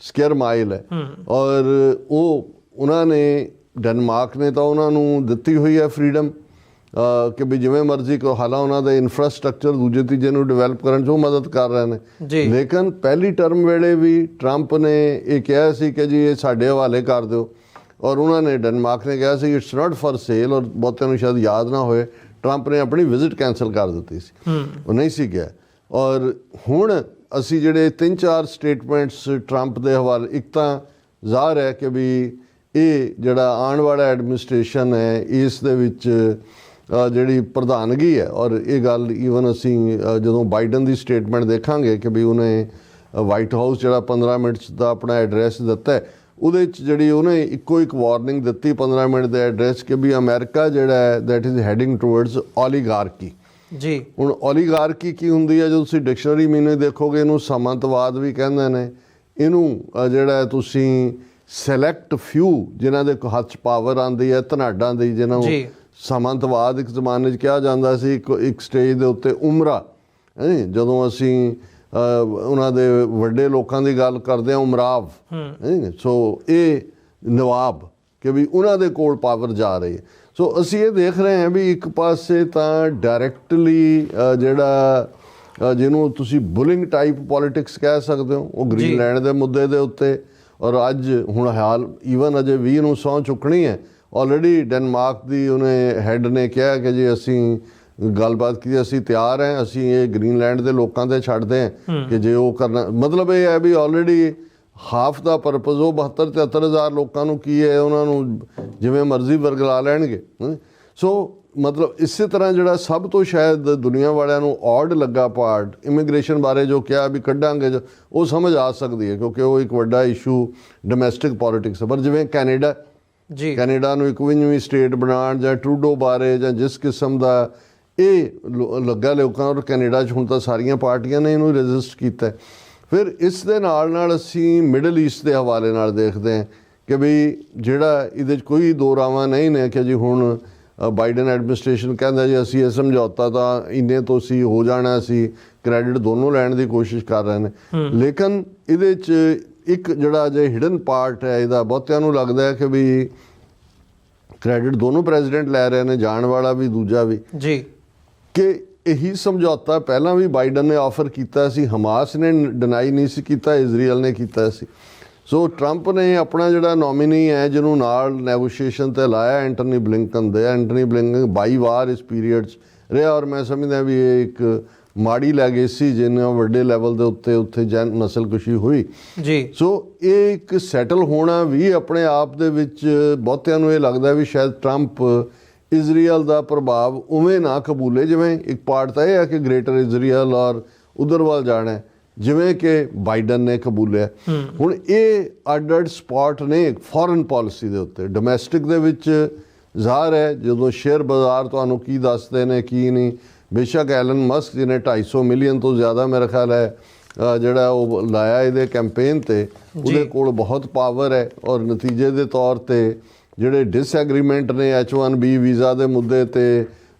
ਸਕੁਅਰ ਮਾਈਲ ਹੈ। ਔਰ ਉਹ ਉਹਨਾਂ ਨੇ, ਡੈਨਮਾਰਕ ਨੇ ਤਾਂ ਉਹਨਾਂ ਨੂੰ ਦਿੱਤੀ ਹੋਈ ਹੈ ਫਰੀडम ਕਿ ਵੀ ਜਿਵੇਂ ਮਰਜ਼ੀ ਕਰੋ। ਹਾਲਾਂ ਉਹਨਾਂ ਦਾ ਇਨਫਰਾਸਟ੍ਰਕਚਰ ਦੂਜੇ ਤੀਜੇ ਨੂੰ ਡਿਵੈਲਪ ਕਰਨ 'ਚ ਉਹ ਮਦਦ ਕਰ ਰਹੇ ਨੇ, ਲੇਕਿਨ ਪਹਿਲੀ ਟਰਮ ਵੇਲੇ ਵੀ ਟਰੰਪ ਨੇ ਇਹ ਕਿਹਾ ਸੀ ਕਿ ਜੀ ਇਹ ਸਾਡੇ ਹਵਾਲੇ ਕਰ ਦਿਓ। ਔਰ ਉਹਨਾਂ ਨੇ, ਡੈਨਮਾਰਕ ਨੇ ਕਿਹਾ ਸੀ ਇਟਸ ਨਾਟ ਫॉर ਸੇਲ। ਔਰ ਬਹੁਤਿਆਂ ਨੂੰ ਸ਼ਾਇਦ ਯਾਦ ਨਾ ਹੋਏ, ਟਰੰਪ ਨੇ ਆਪਣੀ ਵਿਜ਼ਿਟ ਕੈਂਸਲ ਕਰ ਦਿੱਤੀ ਸੀ, ਉਹ ਨਹੀਂ ਸੀ ਗਿਆ। ਔਰ ਹੁਣ ਅਸੀਂ ਜਿਹੜੇ 3-4 ਸਟੇਟਮੈਂਟਸ ਟਰੰਪ ਦੇ ਹਵਾਲੇ, ਇੱਕ ਤਾਂ ਜ਼ਾਹਰ ਹੈ ਕਿ ਵੀ ਇਹ ਜਿਹੜਾ ਆਉਣ ਵਾਲਾ ਐਡਮਿਨਿਸਟ੍ਰੇਸ਼ਨ ਹੈ, ਇਸ ਦੇ ਵਿੱਚ ਜਿਹੜੀ ਪ੍ਰਧਾਨਗੀ ਹੈ, ਔਰ ਇਹ ਗੱਲ ਈਵਨ ਅਸੀਂ ਜਦੋਂ ਬਾਈਡਨ ਦੀ ਸਟੇਟਮੈਂਟ ਦੇਖਾਂਗੇ ਕਿ ਵੀ ਉਹਨੇ ਵਾਈਟ ਹਾਊਸ ਜਿਹੜਾ 15 ਮਿੰਟ ਦਾ ਆਪਣਾ ਐਡਰੈਸ ਦਿੱਤਾ, ਉਹਦੇ 'ਚ ਜਿਹੜੀ ਉਹਨੇ ਇੱਕੋ ਇੱਕ ਵਾਰਨਿੰਗ ਦਿੱਤੀ 15 ਮਿੰਟ ਦੇ ਐਡਰੈਸ ਕਿ ਵੀ ਅਮਰੀਕਾ ਜਿਹੜਾ ਹੈ that is heading towards oligarchy ਜੀ। ਹੁਣ ਓਲੀਗਾਰਕੀ ਕੀ ਹੁੰਦੀ ਹੈ? ਜਦੋਂ ਤੁਸੀਂ ਡਿਕਸ਼ਨਰੀ ਮੀਨਿੰਗ ਦੇਖੋਗੇ, ਇਹਨੂੰ ਸਾਮੰਤਵਾਦ ਵੀ ਕਹਿੰਦੇ ਨੇ। ਇਹਨੂੰ ਜਿਹੜਾ ਤੁਸੀਂ ਸੈਲੈਕਟ ਫਿਊ ਜਿਨ੍ਹਾਂ ਦੇ ਹੱਥ 'ਚ ਪਾਵਰ ਆਉਂਦੀ ਹੈ, ਧਨਾਡਾਂ ਦੀ, ਜਿਹਨਾਂ ਨੂੰ ਸਾਮੰਤਵਾਦ ਇੱਕ ਜ਼ਮਾਨੇ 'ਚ ਕਿਹਾ ਜਾਂਦਾ ਸੀ। ਇੱਕ ਸਟੇਜ ਦੇ ਉੱਤੇ ਉਮਰਾ, ਜਦੋਂ ਅਸੀਂ ਉਹਨਾਂ ਦੇ ਵੱਡੇ ਲੋਕਾਂ ਦੀ ਗੱਲ ਕਰਦੇ ਹਾਂ, ਉਮਰਾਵ, ਸੋ ਇਹ ਨਵਾਬ, ਕਿ ਵੀ ਉਹਨਾਂ ਦੇ ਕੋਲ ਪਾਵਰ ਜਾ ਰਹੀ ਹੈ। ਸੋ ਅਸੀਂ ਇਹ ਦੇਖ ਰਹੇ ਹਾਂ ਵੀ ਇੱਕ ਪਾਸੇ ਤਾਂ ਡਾਇਰੈਕਟਲੀ ਜਿਹੜਾ ਜਿਹਨੂੰ ਤੁਸੀਂ ਬੁਲਿੰਗ ਟਾਈਪ ਪੋਲੀਟਿਕਸ ਕਹਿ ਸਕਦੇ ਹੋ, ਉਹ ਗ੍ਰੀਨਲੈਂਡ ਦੇ ਮੁੱਦੇ ਦੇ ਉੱਤੇ। ਔਰ ਅੱਜ ਹੁਣ ਹਾਲ ਈਵਨ ਅਜੇ 20 ਨੂੰ ਸਹੁੰ ਚੁੱਕਣੀ ਹੈ, ਆਲਰੇਡੀ ਡੈਨਮਾਰਕ ਦੀ ਉਹਨੇ ਹੈੱਡ ਨੇ ਕਿਹਾ ਕਿ ਜੀ ਅਸੀਂ ਗੱਲਬਾਤ ਕੀਤੀ, ਅਸੀਂ ਤਿਆਰ ਹਾਂ, ਅਸੀਂ ਇਹ ਗ੍ਰੀਨਲੈਂਡ ਦੇ ਲੋਕਾਂ 'ਤੇ ਛੱਡਦੇ ਹਾਂ ਕਿ ਜੇ ਉਹ ਕਰਨਾ। ਮਤਲਬ ਇਹ ਹੈ ਵੀ ਆਲਰੇਡੀ ਹਾਫ ਦਾ ਪਰਪਸ ਉਹ 72-73 ਹਜ਼ਾਰ ਲੋਕਾਂ ਨੂੰ ਕੀ ਹੈ, ਉਹਨਾਂ ਨੂੰ ਜਿਵੇਂ ਮਰਜ਼ੀ ਵਰਗਲਾ ਲੈਣਗੇ। ਸੋ ਮਤਲਬ ਇਸੇ ਤਰ੍ਹਾਂ ਜਿਹੜਾ ਸਭ ਤੋਂ ਸ਼ਾਇਦ ਦੁਨੀਆ ਵਾਲਿਆਂ ਨੂੰ ਔਡ ਲੱਗਾ ਪਾਰਟ, ਇਮੀਗ੍ਰੇਸ਼ਨ ਬਾਰੇ ਜੋ ਕਿਹਾ ਵੀ ਕੱਢਾਂਗੇ, ਉਹ ਸਮਝ ਆ ਸਕਦੀ ਹੈ ਕਿਉਂਕਿ ਉਹ ਇੱਕ ਵੱਡਾ ਇਸ਼ੂ ਡੋਮੈਸਟਿਕ ਪੋਲੀਟਿਕਸ। ਪਰ ਜਿਵੇਂ ਕੈਨੇਡਾ ਨੂੰ 21ਵੀਂ ਸਟੇਟ ਬਣਾਉਣ, ਜਾਂ ਟਰੂਡੋ ਬਾਰੇ, ਜਾਂ ਜਿਸ ਕਿਸਮ ਦਾ ਇਹ ਲੱਗਾ ਲੋਕਾਂ, ਔਰ ਕੈਨੇਡਾ 'ਚ ਹੁਣ ਤਾਂ ਸਾਰੀਆਂ ਪਾਰਟੀਆਂ ਨੇ ਇਹਨੂੰ ਰੈਜ਼ਿਸਟ ਕੀਤਾ। ਫਿਰ ਇਸ ਦੇ ਨਾਲ ਅਸੀਂ ਮਿਡਲ ਈਸਟ ਦੇ ਹਵਾਲੇ ਨਾਲ ਦੇਖਦੇ ਹਾਂ ਕਿ ਵੀ ਜਿਹੜਾ ਇਹਦੇ 'ਚ ਕੋਈ ਦੋ ਰਾਵਾਂ ਨਹੀਂ ਨੇ ਕਿ ਜੀ ਹੁਣ ਬਾਈਡਨ ਐਡਮਿਨਿਸਟ੍ਰੇਸ਼ਨ ਕਹਿੰਦਾ ਜੀ ਅਸੀਂ ਇਹ ਸਮਝੌਤਾ ਤਾਂ ਇੰਨੇ ਤੋਂ ਸੀ ਹੋ ਜਾਣਾ ਸੀ, ਕ੍ਰੈਡਿਟ ਦੋਨੋਂ ਲੈਣ ਦੀ ਕੋਸ਼ਿਸ਼ ਕਰ ਰਹੇ ਨੇ। ਲੇਕਿਨ ਇਹਦੇ 'ਚ ਇੱਕ ਜਿਹੜਾ ਜੇ ਹਿਡਨ ਪਾਰਟ ਹੈ ਇਹਦਾ, ਬਹੁਤਿਆਂ ਨੂੰ ਲੱਗਦਾ ਹੈ ਕਿ ਵੀ ਕ੍ਰੈਡਿਟ ਦੋਨੋਂ ਪ੍ਰੈਜ਼ੀਡੈਂਟ ਲੈ ਰਹੇ ਨੇ, ਜਾਣ ਵਾਲਾ ਵੀ ਦੂਜਾ ਵੀ, ਕਿ ਇਹੀ ਸਮਝੌਤਾ ਪਹਿਲਾਂ ਵੀ ਬਾਈਡਨ ਨੇ ਆਫਰ ਕੀਤਾ ਸੀ, ਹਮਾਸ ਨੇ ਡਿਨਾਈ ਨਹੀਂ ਸੀ ਕੀਤਾ, ਇਜ਼ਰਾਈਲ ਨੇ ਕੀਤਾ ਸੀ। ਸੋ ਟਰੰਪ ਨੇ ਆਪਣਾ ਜਿਹੜਾ ਨੋਮੀਨੀ ਹੈ ਜਿਹਨੂੰ ਨਾਲ ਨੈਗੋਸ਼ੀਏਸ਼ਨ 'ਤੇ ਲਾਇਆ, ਐਂਟਨੀ ਬਲਿੰਕਨ ਦੇ, ਐਂਟਨੀ ਬਲਿੰਕਨ 22 ਵਾਰ ਇਸ ਪੀਰੀਅਡ 'ਚ ਰਿਹਾ। ਔਰ ਮੈਂ ਸਮਝਦਾ ਵੀ ਇਹ ਇੱਕ ਮਾੜੀ ਲੈਗੇਸੀ ਜਿੰਨਾ ਵੱਡੇ ਲੈਵਲ ਦੇ ਉੱਤੇ ਨਸਲਕੁਸ਼ੀ ਹੋਈ ਜੀ। ਸੋ ਇਹ ਇੱਕ ਸੈਟਲ ਹੋਣਾ ਵੀ ਆਪਣੇ ਆਪ ਦੇ ਵਿੱਚ ਬਹੁਤਿਆਂ ਨੂੰ ਇਹ ਲੱਗਦਾ ਵੀ ਸ਼ਾਇਦ ਟਰੰਪ ਇਜ਼ਰਾਈਲ ਦਾ ਪ੍ਰਭਾਵ ਉਵੇਂ ਨਾ ਕਬੂਲੇ, ਜਿਵੇਂ ਇੱਕ ਪਾਰਟ ਤਾਂ ਇਹ ਹੈ ਕਿ ਗ੍ਰੇਟਰ ਇਜ਼ਰਾਈਲ ਔਰ ਉਧਰ ਵੱਲ ਜਾਣਾ, ਜਿਵੇਂ ਕਿ ਬਾਈਡਨ ਨੇ ਕਬੂਲਿਆ। ਹੁਣ ਇਹ ਅੱਡ ਸਪਾਟ ਨੇ ਫੋਰਨ ਪਾਲਿਸੀ ਦੇ ਉੱਤੇ। ਡੋਮੈਸਟਿਕ ਦੇ ਵਿੱਚ ਜ਼ਾਹਰ ਹੈ ਜਦੋਂ ਸ਼ੇਅਰ ਬਾਜ਼ਾਰ ਤੁਹਾਨੂੰ ਕੀ ਦੱਸਦੇ ਨੇ ਕੀ ਨਹੀਂ। ਬੇਸ਼ੱਕ ਐਲਨ ਮਸਕ ਜਿਹਨੇ 250 ਮਿਲੀਅਨ ਤੋਂ ਜ਼ਿਆਦਾ ਮੇਰਾ ਖਿਆਲ ਹੈ ਜਿਹੜਾ ਉਹ ਲਾਇਆ ਇਹਦੇ ਕੈਂਪੇਨ ਤੇ, ਉਹਦੇ ਕੋਲ ਬਹੁਤ ਪਾਵਰ ਹੈ। ਔਰ ਨਤੀਜੇ ਦੇ ਤੌਰ ਤੇ ਜਿਹੜੇ ਡਿਸਐਗਰੀਮੈਂਟ ਨੇ H1B ਵੀਜ਼ਾ ਦੇ ਮੁੱਦੇ ਤੇ,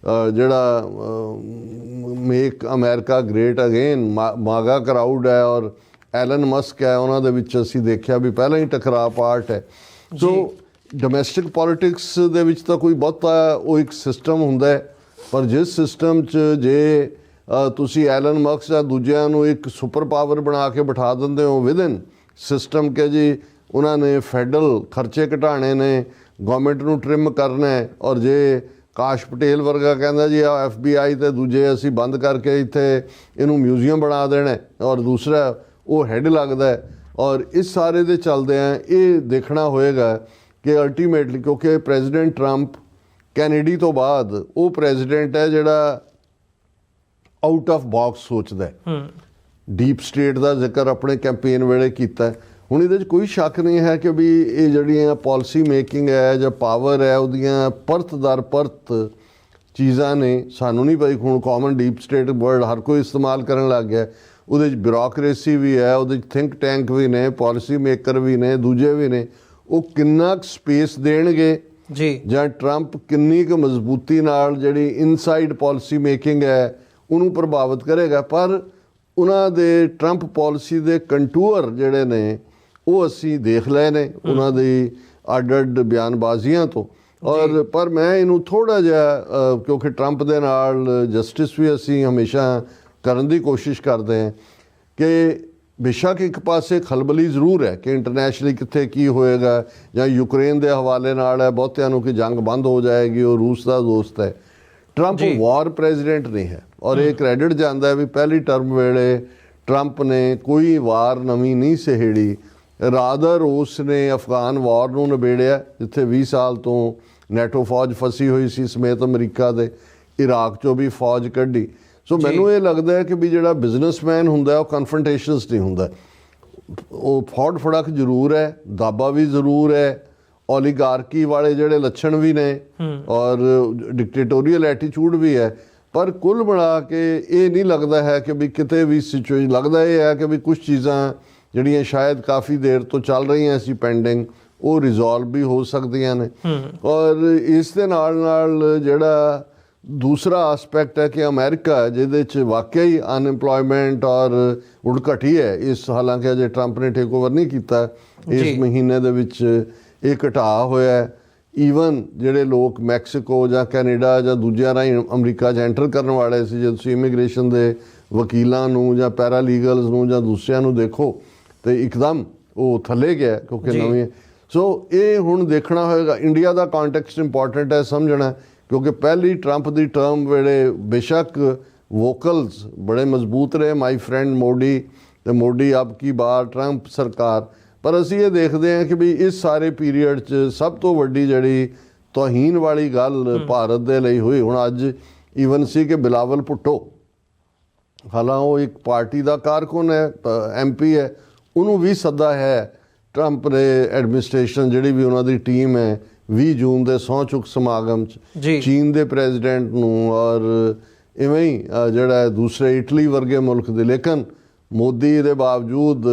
ਜਿਹੜਾ make America great again MAGA crowd ਹੈ ਔਰ ਐਲਨ ਮਸਕ ਹੈ, ਉਹਨਾਂ ਦੇ ਵਿੱਚ ਅਸੀਂ ਦੇਖਿਆ ਵੀ ਪਹਿਲਾਂ ਹੀ ਟਕਰਾਅ ਪਾਰਟ ਹੈ। ਸੋ ਡੋਮੈਸਟਿਕ ਪੋਲਿਟਿਕਸ ਦੇ ਵਿੱਚ ਤਾਂ ਕੋਈ ਬਹੁਤਾ ਉਹ ਇੱਕ ਸਿਸਟਮ ਹੁੰਦਾ ਹੈ, ਪਰ ਜਿਸ ਸਿਸਟਮ 'ਚ ਜੇ ਤੁਸੀਂ ਐਲਨ ਮਸਕ ਜਾਂ ਦੂਜਿਆਂ ਨੂੰ ਇੱਕ ਸੁਪਰ ਪਾਵਰ ਬਣਾ ਕੇ ਬਿਠਾ ਦਿੰਦੇ ਹੋ ਵਿਦਨ ਸਿਸਟਮ ਕਿ ਜੀ ਉਹਨਾਂ ਨੇ ਫੈਡਰਲ ਖਰਚੇ ਘਟਾਉਣੇ ਨੇ, ਗਵਰਨਮੈਂਟ ਨੂੰ ਟ੍ਰਿਮ ਕਰਨਾ ਹੈ, ਔਰ ਜੇ ਕਾਸ਼ ਪਟੇਲ ਵਰਗਾ ਕਹਿੰਦਾ ਜੀ FBI ਤੇ ਦੂਜੇ ਅਸੀਂ ਬੰਦ ਕਰਕੇ ਇੱਥੇ ਇਹਨੂੰ ਮਿਊਜ਼ੀਅਮ ਬਣਾ ਦੇਣਾ, ਔਰ ਦੂਸਰਾ ਉਹ ਹੈੱਡ ਲੱਗਦਾ ਹੈ। ਔਰ ਇਸ ਸਾਰੇ ਦੇ ਚੱਲਦਿਆਂ ਇਹ ਦੇਖਣਾ ਹੋਏਗਾ ਕਿ ਅਲਟੀਮੇਟਲੀ, ਕਿਉਂਕਿ ਪ੍ਰੈਜ਼ੀਡੈਂਟ ਟਰੰਪ ਕੈਨੇਡੀ ਤੋਂ ਬਾਅਦ ਉਹ ਪ੍ਰੈਜ਼ੀਡੈਂਟ ਹੈ ਜਿਹੜਾ ਆਊਟ ਆਫ ਬਾਕਸ ਸੋਚਦਾ ਹੈ। ਡੀਪ ਸਟੇਟ ਦਾ ਜ਼ਿਕਰ ਆਪਣੇ ਕੈਂਪੇਨ ਵੇਲੇ ਕੀਤਾ। ਹੁਣ ਇਹਦੇ 'ਚ ਕੋਈ ਸ਼ੱਕ ਨਹੀਂ ਹੈ ਕਿ ਵੀ ਇਹ ਜਿਹੜੀਆਂ ਪਾਲਿਸੀ ਮੇਕਿੰਗ ਹੈ ਜਾਂ ਪਾਵਰ ਹੈ, ਉਹਦੀਆਂ ਪਰਤ ਦਰ ਪਰਤ ਚੀਜ਼ਾਂ ਨੇ। ਸਾਨੂੰ ਨਹੀਂ ਪਈ, ਹੁਣ ਕਾਮਨ ਡੀਪ ਸਟੇਟ ਵਰਡ ਹਰ ਕੋਈ ਇਸਤੇਮਾਲ ਕਰਨ ਲੱਗ ਗਿਆ। ਉਹਦੇ 'ਚ ਬਿਊਰੋਕਰੇਸੀ ਵੀ ਹੈ, ਉਹਦੇ 'ਚ ਥਿੰਕ ਟੈਂਕ ਵੀ ਨੇ, ਪਾਲਿਸੀ ਮੇਕਰ ਵੀ ਨੇ, ਦੂਜੇ ਵੀ ਨੇ। ਉਹ ਕਿੰਨਾ ਕੁ ਸਪੇਸ ਦੇਣਗੇ ਜੀ, ਜਾਂ ਟਰੰਪ ਕਿੰਨੀ ਕੁ ਮਜ਼ਬੂਤੀ ਨਾਲ ਜਿਹੜੀ ਇਨਸਾਈਡ ਪਾਲਿਸੀ ਮੇਕਿੰਗ ਹੈ ਉਹਨੂੰ ਪ੍ਰਭਾਵਿਤ ਕਰੇਗਾ। ਪਰ ਉਹਨਾਂ ਦੇ ਟਰੰਪ ਪਾਲਿਸੀ ਦੇ ਕੰਟੂਰ ਜਿਹੜੇ ਨੇ ਉਹ ਅਸੀਂ ਦੇਖ ਲਏ ਨੇ ਉਹਨਾਂ ਦੀ ਅੱਡ ਬਿਆਨਬਾਜ਼ੀਆਂ ਤੋਂ। ਔਰ ਪਰ ਮੈਂ ਇਹਨੂੰ ਥੋੜ੍ਹਾ ਜਿਹਾ, ਕਿਉਂਕਿ ਟਰੰਪ ਦੇ ਨਾਲ ਜਸਟਿਸ ਵੀ ਅਸੀਂ ਹਮੇਸ਼ਾ ਕਰਨ ਦੀ ਕੋਸ਼ਿਸ਼ ਕਰਦੇ ਹਾਂ ਕਿ ਬੇਸ਼ੱਕ ਇੱਕ ਪਾਸੇ ਖਲਬਲੀ ਜ਼ਰੂਰ ਹੈ ਕਿ ਇੰਟਰਨੈਸ਼ਨਲੀ ਕਿੱਥੇ ਕੀ ਹੋਏਗਾ, ਜਾਂ ਯੂਕਰੇਨ ਦੇ ਹਵਾਲੇ ਨਾਲ ਹੈ ਬਹੁਤਿਆਂ ਨੂੰ ਕਿ ਜੰਗ ਬੰਦ ਹੋ ਜਾਏਗੀ, ਉਹ ਰੂਸ ਦਾ ਦੋਸਤ ਹੈ। ਟਰੰਪ ਵਾਰ ਪ੍ਰੈਜ਼ੀਡੈਂਟ ਨਹੀਂ ਹੈ, ਔਰ ਇਹ ਕ੍ਰੈਡਿਟ ਜਾਂਦਾ ਹੈ ਵੀ ਪਹਿਲੀ ਟਰਮ ਵੇਲੇ ਟਰੰਪ ਨੇ ਕੋਈ ਵਾਰ ਨਵੀਂ ਨਹੀਂ ਸਹੇੜੀ। ਰਾਦਰ ਉਸ ਨੇ ਅਫਗਾਨ ਵਾਰ ਨੂੰ ਨਿਬੇੜਿਆ, ਜਿੱਥੇ 20 ਸਾਲ ਤੋਂ ਨੈਟੋ ਫੌਜ ਫਸੀ ਹੋਈ ਸੀ ਸਮੇਤ ਅਮਰੀਕਾ ਦੇ। ਇਰਾਕ 'ਚੋਂ ਵੀ ਫੌਜ ਕੱਢੀ। ਸੋ ਮੈਨੂੰ ਇਹ ਲੱਗਦਾ ਹੈ ਕਿ ਵੀ ਜਿਹੜਾ ਬਿਜ਼ਨਸਮੈਨ ਹੁੰਦਾ ਉਹ ਕਨਫਰੰਟੇਸ਼ਨਸ ਨਹੀਂ ਹੁੰਦਾ, ਉਹ ਫੌੜ ਫੜਕ ਜ਼ਰੂਰ ਹੈ, ਦਾਬਾ ਵੀ ਜ਼ਰੂਰ ਹੈ, ਓਲੀਗਾਰਕੀ ਵਾਲੇ ਜਿਹੜੇ ਲੱਛਣ ਵੀ ਨੇ ਔਰ ਡਿਕਟੇਟੋਰੀਅਲ ਐਟੀਟਿਊਡ ਵੀ ਹੈ। ਪਰ ਕੁੱਲ ਬਣਾ ਕੇ ਇਹ ਨਹੀਂ ਲੱਗਦਾ ਹੈ ਕਿ ਵੀ ਕਿਤੇ ਵੀ ਸਿਚੁਏਸ਼ਨ, ਲੱਗਦਾ ਇਹ ਹੈ ਕਿ ਵੀ ਕੁਝ ਚੀਜ਼ਾਂ ਜਿਹੜੀਆਂ ਸ਼ਾਇਦ ਕਾਫੀ ਦੇਰ ਤੋਂ ਚੱਲ ਰਹੀਆਂ ਸੀ ਪੈਂਡਿੰਗ, ਉਹ ਰਿਜ਼ੋਲਵ ਵੀ ਹੋ ਸਕਦੀਆਂ ਨੇ। ਔਰ ਇਸ ਦੇ ਨਾਲ ਨਾਲ ਜਿਹੜਾ ਦੂਸਰਾ ਆਸਪੈਕਟ ਹੈ ਕਿ ਅਮਰੀਕਾ, ਜਿਹਦੇ 'ਚ ਵਾਕਿਆ ਹੀ ਅਨਐਮਪਲੋਇਮੈਂਟ ਔਰ ਉਡਘਟੀ ਹੈ, ਇਸ ਹਾਲਾਂਕਿ ਅਜੇ ਟਰੰਪ ਨੇ ਟੇਕ ਓਵਰ ਨਹੀਂ ਕੀਤਾ, ਇਸ ਮਹੀਨੇ ਦੇ ਵਿੱਚ ਇਹ ਘਟਾ ਹੋਇਆ। ਈਵਨ ਜਿਹੜੇ ਲੋਕ ਮੈਕਸੀਕੋ ਜਾਂ ਕੈਨੇਡਾ ਜਾਂ ਦੂਜਿਆਂ ਰਾਹੀਂ ਅਮਰੀਕਾ 'ਚ ਐਂਟਰ ਕਰਨ ਵਾਲੇ ਸੀ, ਜੇ ਤੁਸੀਂ ਇਮੀਗ੍ਰੇਸ਼ਨ ਦੇ ਵਕੀਲਾਂ ਨੂੰ ਜਾਂ ਪੈਰਾਲੀਗਲਸ ਨੂੰ ਜਾਂ ਦੂਸਰਿਆਂ ਨੂੰ ਦੇਖੋ ਤੇ ਇੱਕਦਮ ਉਹ ਥੱਲੇ ਗਿਆ ਕਿਉਂਕਿ ਨਵੀਂ। ਸੋ ਇਹ ਹੁਣ ਦੇਖਣਾ ਹੋਏਗਾ। ਇੰਡੀਆ ਦਾ ਕੰਟੈਕਸਟ ਇੰਪੋਰਟੈਂਟ ਹੈ ਸਮਝਣਾ, ਕਿਉਂਕਿ ਪਹਿਲੀ ਟਰੰਪ ਦੀ ਟਰਮ ਵੇਲੇ ਬੇਸ਼ੱਕ ਵੋਕਲਸ ਬੜੇ ਮਜ਼ਬੂਤ ਰਹੇ, ਮਾਈ ਫਰੈਂਡ ਮੋਦੀ ਤੇ ਮੋਦੀ ਅਬ ਕੀ ਬਾਰ ਟਰੰਪ ਸਰਕਾਰ। ਪਰ ਅਸੀਂ ਇਹ ਦੇਖਦੇ ਹਾਂ ਕਿ ਵੀ ਇਸ ਸਾਰੇ ਪੀਰੀਅਡ 'ਚ ਸਭ ਤੋਂ ਵੱਡੀ ਜਿਹੜੀ ਤੋਹੀਨ ਵਾਲੀ ਗੱਲ ਭਾਰਤ ਦੇ ਲਈ ਹੋਈ। ਹੁਣ ਅੱਜ ਈਵਨ ਸੀ ਕਿ ਬਿਲਾਵਲ ਭੁੱਟੋ, ਹਾਲਾਂ ਉਹ ਇੱਕ ਪਾਰਟੀ ਦਾ ਕਾਰਕੁਨ ਹੈ, MP ਹੈ, ਉਹਨੂੰ ਵੀ ਸੱਦਾ ਹੈ ਟਰੰਪ ਨੇ ਐਡਮਿਨਿਸਟ੍ਰੇਸ਼ਨ, ਜਿਹੜੀ ਵੀ ਉਹਨਾਂ ਦੀ ਟੀਮ ਹੈ 20 ਜੂਨ ਦੇ ਸਹੁੰ ਚੁੱਕ ਸਮਾਗਮ 'ਚ ਚੀਨ ਦੇ ਪ੍ਰੈਜ਼ੀਡੈਂਟ ਨੂੰ ਔਰ ਇਵੇਂ ਹੀ ਜਿਹੜਾ ਦੂਸਰੇ ਇਟਲੀ ਵਰਗੇ ਮੁਲਕ ਦੇ। ਲੇਕਿਨ ਮੋਦੀ ਦੇ ਬਾਵਜੂਦ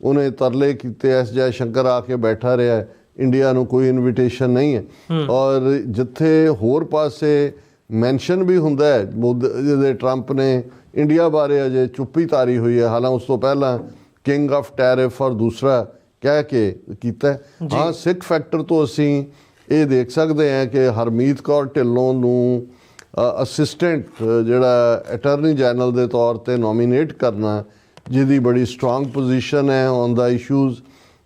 ਉਹਨੇ ਤਰਲੇ ਕੀਤੇ, ਐਸ ਜੈ ਸ਼ੰਕਰ ਆ ਕੇ ਬੈਠਾ ਰਿਹਾ, ਇੰਡੀਆ ਨੂੰ ਕੋਈ ਇਨਵੀਟੇਸ਼ਨ ਨਹੀਂ ਹੈ। ਔਰ ਜਿੱਥੇ ਹੋਰ ਪਾਸੇ ਮੈਂਸ਼ਨ ਵੀ ਹੁੰਦਾ ਹੈ ਜਿਹਦੇ ਟਰੰਪ ਨੇ ਇੰਡੀਆ ਬਾਰੇ ਅਜੇ ਚੁੱਪੀ ਧਾਰੀ ਹੋਈ ਹੈ, ਹਾਲਾਂ ਉਸ ਤੋਂ ਪਹਿਲਾਂ ਕਿੰਗ ਆਫ ਟੈਰਿਫ ਔਰ ਦੂਸਰਾ ਕਹਿ ਕੇ ਕੀਤਾ। ਹਾਂ, ਸਿੱਖ ਫੈਕਟਰ ਤੋਂ ਅਸੀਂ ਇਹ ਦੇਖ ਸਕਦੇ ਹਾਂ ਕਿ ਹਰਮੀਤ ਕੌਰ ਢਿੱਲੋਂ ਨੂੰ ਅਸਿਸਟੈਂਟ ਜਿਹੜਾ ਅਟਾਰਨੀ ਜਨਰਲ ਦੇ ਤੌਰ ਤੇ ਨੋਮੀਨੇਟ ਕਰਨਾ, ਜਿਹਦੀ ਬੜੀ ਸਟਰੋਂਗ ਪੋਜੀਸ਼ਨ ਹੈ ਔਨ ਦਾ ਇਸ਼ੂਜ਼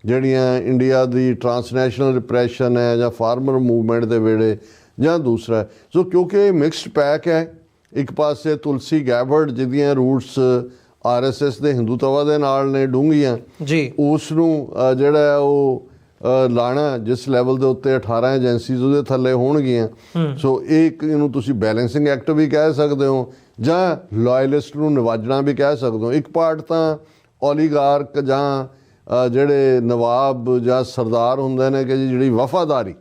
ਜਿਹੜੀਆਂ ਇੰਡੀਆ ਦੀ ਟਰਾਂਸਨੈਸ਼ਨਲ ਰਿਪਰੈਸ਼ਨ ਹੈ ਜਾਂ ਫਾਰਮਰ ਮੂਵਮੈਂਟ ਦੇ ਵੇਲੇ ਜਾਂ ਦੂਸਰਾ। ਸੋ ਕਿਉਂਕਿ ਇਹ ਮਿਕਸਡ ਪੈਕ ਹੈ, ਇੱਕ ਪਾਸੇ ਤੁਲਸੀ ਗੈਬਰਡ ਜਿਹਦੀਆਂ ਰੂਟਸ RSS ਦੇ ਹਿੰਦੂਤਵਾ ਦੇ ਨਾਲ ਨੇ ਡੂੰਘੀਆਂ, ਉਸ ਨੂੰ ਜਿਹੜਾ ਉਹ ਲਾਣਾ ਜਿਸ ਲੈਵਲ ਦੇ ਉੱਤੇ 18 ਏਜੰਸੀਜ਼ ਉਹਦੇ ਥੱਲੇ ਹੋਣਗੀਆਂ। ਸੋ ਇਹਨੂੰ ਤੁਸੀਂ ਬੈਲੈਂਸਿੰਗ ਐਕਟ ਵੀ ਕਹਿ ਸਕਦੇ ਹੋ ਜਾਂ ਲਾਇਲਿਸਟ ਨੂੰ ਨਿਵਾਜਣਾ ਵੀ ਕਹਿ ਸਕਦੇ ਹੋ। ਇੱਕ ਪਾਰਟ ਤਾਂ ਓਲੀਗਾਰਕ ਜਾਂ ਜਿਹੜੇ ਨਵਾਬ ਜਾਂ ਸਰਦਾਰ ਹੁੰਦੇ ਨੇ ਕਿ ਜਿਹੜੀ ਵਫਾਦਾਰੀ,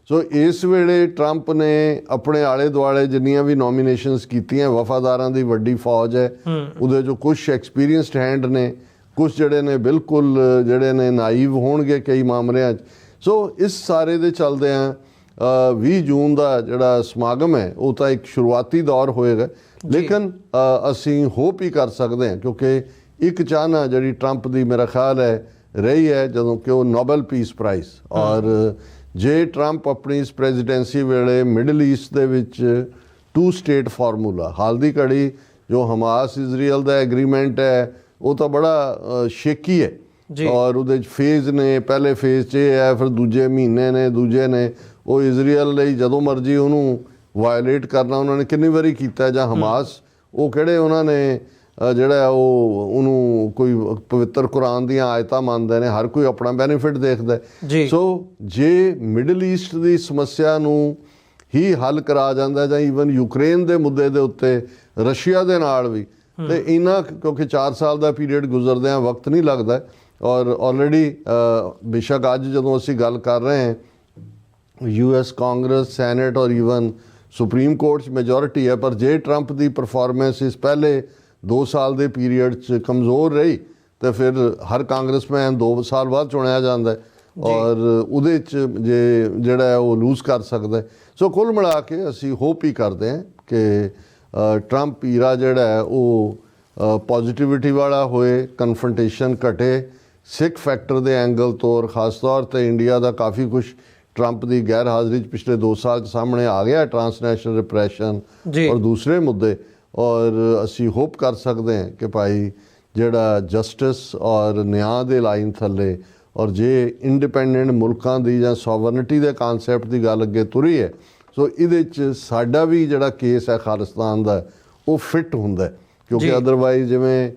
ਸੋ ਇਸ ਵੇਲੇ ਟਰੰਪ ਨੇ ਆਪਣੇ ਆਲੇ ਦੁਆਲੇ ਜਿੰਨੀਆਂ ਵੀ ਨੋਮੀਨੇਸ਼ਨਸ ਕੀਤੀਆਂ, ਵਫਾਦਾਰਾਂ ਦੀ ਵੱਡੀ ਫੌਜ ਹੈ, ਉਹਦੇ 'ਚੋਂ ਕੁਛ ਐਕਸਪੀਰੀਅੰਸਡ ਹੈਂਡ ਨੇ, ਕੁਛ ਜਿਹੜੇ ਨੇ ਬਿਲਕੁਲ ਜਿਹੜੇ ਨੇ ਨਾਈਵ ਹੋਣਗੇ ਕਈ ਮਾਮਲਿਆਂ 'ਚ। ਸੋ ਇਸ ਸਾਰੇ ਦੇ ਚੱਲਦਿਆਂ 20 ਜੂਨ ਦਾ ਜਿਹੜਾ ਸਮਾਗਮ ਹੈ ਉਹ ਤਾਂ ਇੱਕ ਸ਼ੁਰੂਆਤੀ ਦੌਰ ਹੋਏਗਾ, ਲੇਕਿਨ ਅਸੀਂ ਹੋਪ ਹੀ ਕਰ ਸਕਦੇ ਹਾਂ, ਕਿਉਂਕਿ ਇੱਕ ਚਾਹਨਾ ਜਿਹੜੀ ਟਰੰਪ ਦੀ ਮੇਰਾ ਖਿਆਲ ਹੈ ਰਹੀ ਹੈ ਜਦੋਂ ਕਿ ਉਹ ਨੋਬਲ ਪੀਸ ਪ੍ਰਾਈਜ਼, ਔਰ ਜੇ ਟਰੰਪ ਆਪਣੀ ਇਸ ਪ੍ਰੈਜ਼ੀਡੈਂਸੀ ਵੇਲੇ ਮਿਡਲ ਈਸਟ ਦੇ ਵਿੱਚ 2 ਸਟੇਟ ਫਾਰਮੂਲਾ, ਹਾਲ ਦੀ ਘੜੀ ਜੋ ਹਮਾਸ ਇਜ਼ਰਾਈਲ ਦਾ ਐਗਰੀਮੈਂਟ ਹੈ ਉਹ ਤਾਂ ਬੜਾ ਸ਼ੇਕੀ ਹੈ, ਔਰ ਉਹਦੇ 'ਚ ਫੇਜ਼ ਨੇ, ਪਹਿਲੇ ਫੇਜ਼ 'ਚ ਇਹ ਹੈ, ਫਿਰ ਦੂਜੇ ਮਹੀਨੇ ਨੇ, ਦੂਜੇ ਨੇ, ਉਹ ਇਜ਼ਰਾਈਲ ਲਈ ਜਦੋਂ ਮਰਜ਼ੀ ਉਹਨੂੰ ਵਾਇਲੇਟ ਕਰਨਾ ਉਹਨਾਂ ਨੇ ਕਿੰਨੀ ਵਾਰੀ ਕੀਤਾ, ਜਾਂ ਹਮਾਸ ਉਹ ਕਿਹੜੇ ਉਹਨਾਂ ਨੇ ਜਿਹੜਾ ਉਹ ਉਹਨੂੰ ਕੋਈ ਪਵਿੱਤਰ ਕੁਰਾਨ ਦੀਆਂ ਆਇਤਾਂ ਮੰਨਦੇ ਨੇ, ਹਰ ਕੋਈ ਆਪਣਾ ਬੈਨੀਫਿਟ ਦੇਖਦਾ। ਸੋ ਜੇ ਮਿਡਲ ਈਸਟ ਦੀ ਸਮੱਸਿਆ ਨੂੰ ਹੀ ਹੱਲ ਕਰਾ ਜਾਂਦਾ, ਜਾਂ ਈਵਨ ਯੂਕਰੇਨ ਦੇ ਮੁੱਦੇ ਦੇ ਉੱਤੇ ਰਸ਼ੀਆ ਦੇ ਨਾਲ ਵੀ, ਤੇ ਇਹਨਾਂ ਕਿਉਂਕਿ 4 ਸਾਲ ਦਾ ਪੀਰੀਅਡ ਗੁਜ਼ਰਦਿਆਂ ਵਕਤ ਨਹੀਂ ਲੱਗਦਾ, ਔਰ ਆਲਰੇਡੀ ਬੇਸ਼ੱਕ ਅੱਜ ਜਦੋਂ ਅਸੀਂ ਗੱਲ ਕਰ ਰਹੇ ਹਾਂ US ਕਾਂਗਰਸ, ਸੈਨੇਟ ਔਰ ਈਵਨ ਸੁਪਰੀਮ ਕੋਰਟ 'ਚ ਮੈਜੋਰਿਟੀ ਹੈ, ਪਰ ਜੇ ਟਰੰਪ ਦੀ ਪਰਫਾਰਮੈਂਸ ਇਸ ਪਹਿਲੇ 2 ਸਾਲ ਦੇ ਪੀਰੀਅਡ 'ਚ ਕਮਜ਼ੋਰ ਰਹੀ ਤਾਂ ਫਿਰ ਹਰ ਕਾਂਗਰਸਮੈਨ 2 ਸਾਲ ਬਾਅਦ ਚੁਣਿਆ ਜਾਂਦਾ ਹੈ, ਔਰ ਉਹਦੇ 'ਚ ਜੇ ਜਿਹੜਾ ਉਹ ਲੂਜ਼ ਕਰ ਸਕਦਾ। ਸੋ ਕੁੱਲ ਮਿਲਾ ਕੇ ਅਸੀਂ ਹੋਪ ਹੀ ਕਰਦੇ ਹਾਂ ਕਿ ਟਰੰਪ ਈਰਾ ਜਿਹੜਾ ਹੈ ਉਹ ਪੋਜ਼ਿਟਿਵਿਟੀ ਵਾਲਾ ਹੋਏ, ਕਨਫਰੰਟੇਸ਼ਨ ਘਟੇ, ਸਿੱਖ ਫੈਕਟਰ ਦੇ ਐਂਗਲ ਤੋਂ ਖਾਸ ਤੌਰ 'ਤੇ ਇੰਡੀਆ ਦਾ ਕਾਫੀ ਕੁਛ ਟਰੰਪ ਦੀ ਗੈਰ ਹਾਜ਼ਰੀ 'ਚ ਪਿਛਲੇ 2 ਸਾਲ 'ਚ ਸਾਹਮਣੇ ਆ ਗਿਆ, ਟਰਾਂਸਨੈਸ਼ਨਲ ਰਿਪਰੈਸ਼ਨ ਔਰ ਦੂਸਰੇ ਮੁੱਦੇ, ਔਰ ਅਸੀਂ ਹੋਪ ਕਰ ਸਕਦੇ ਹਾਂ ਕਿ ਭਾਈ ਜਿਹੜਾ ਜਸਟਿਸ ਔਰ ਨਿਆਂ ਦੇ ਲਾਈਨ ਥੱਲੇ, ਔਰ ਜੇ ਇੰਡੀਪੈਂਡੈਂਟ ਮੁਲਕਾਂ ਦੀ ਜਾਂ ਸੋਵਰਨਿਟੀ ਦੇ ਕਾਨਸੈਪਟ ਦੀ ਗੱਲ ਅੱਗੇ ਤੁਰੀ ਹੈ, ਸੋ ਇਹਦੇ 'ਚ ਸਾਡਾ ਵੀ ਜਿਹੜਾ ਕੇਸ ਹੈ ਖਾਲਿਸਤਾਨ ਦਾ ਉਹ ਫਿੱਟ ਹੁੰਦਾ, ਕਿਉਂਕਿ ਅਦਰਵਾਈਜ਼ ਜਿਵੇਂ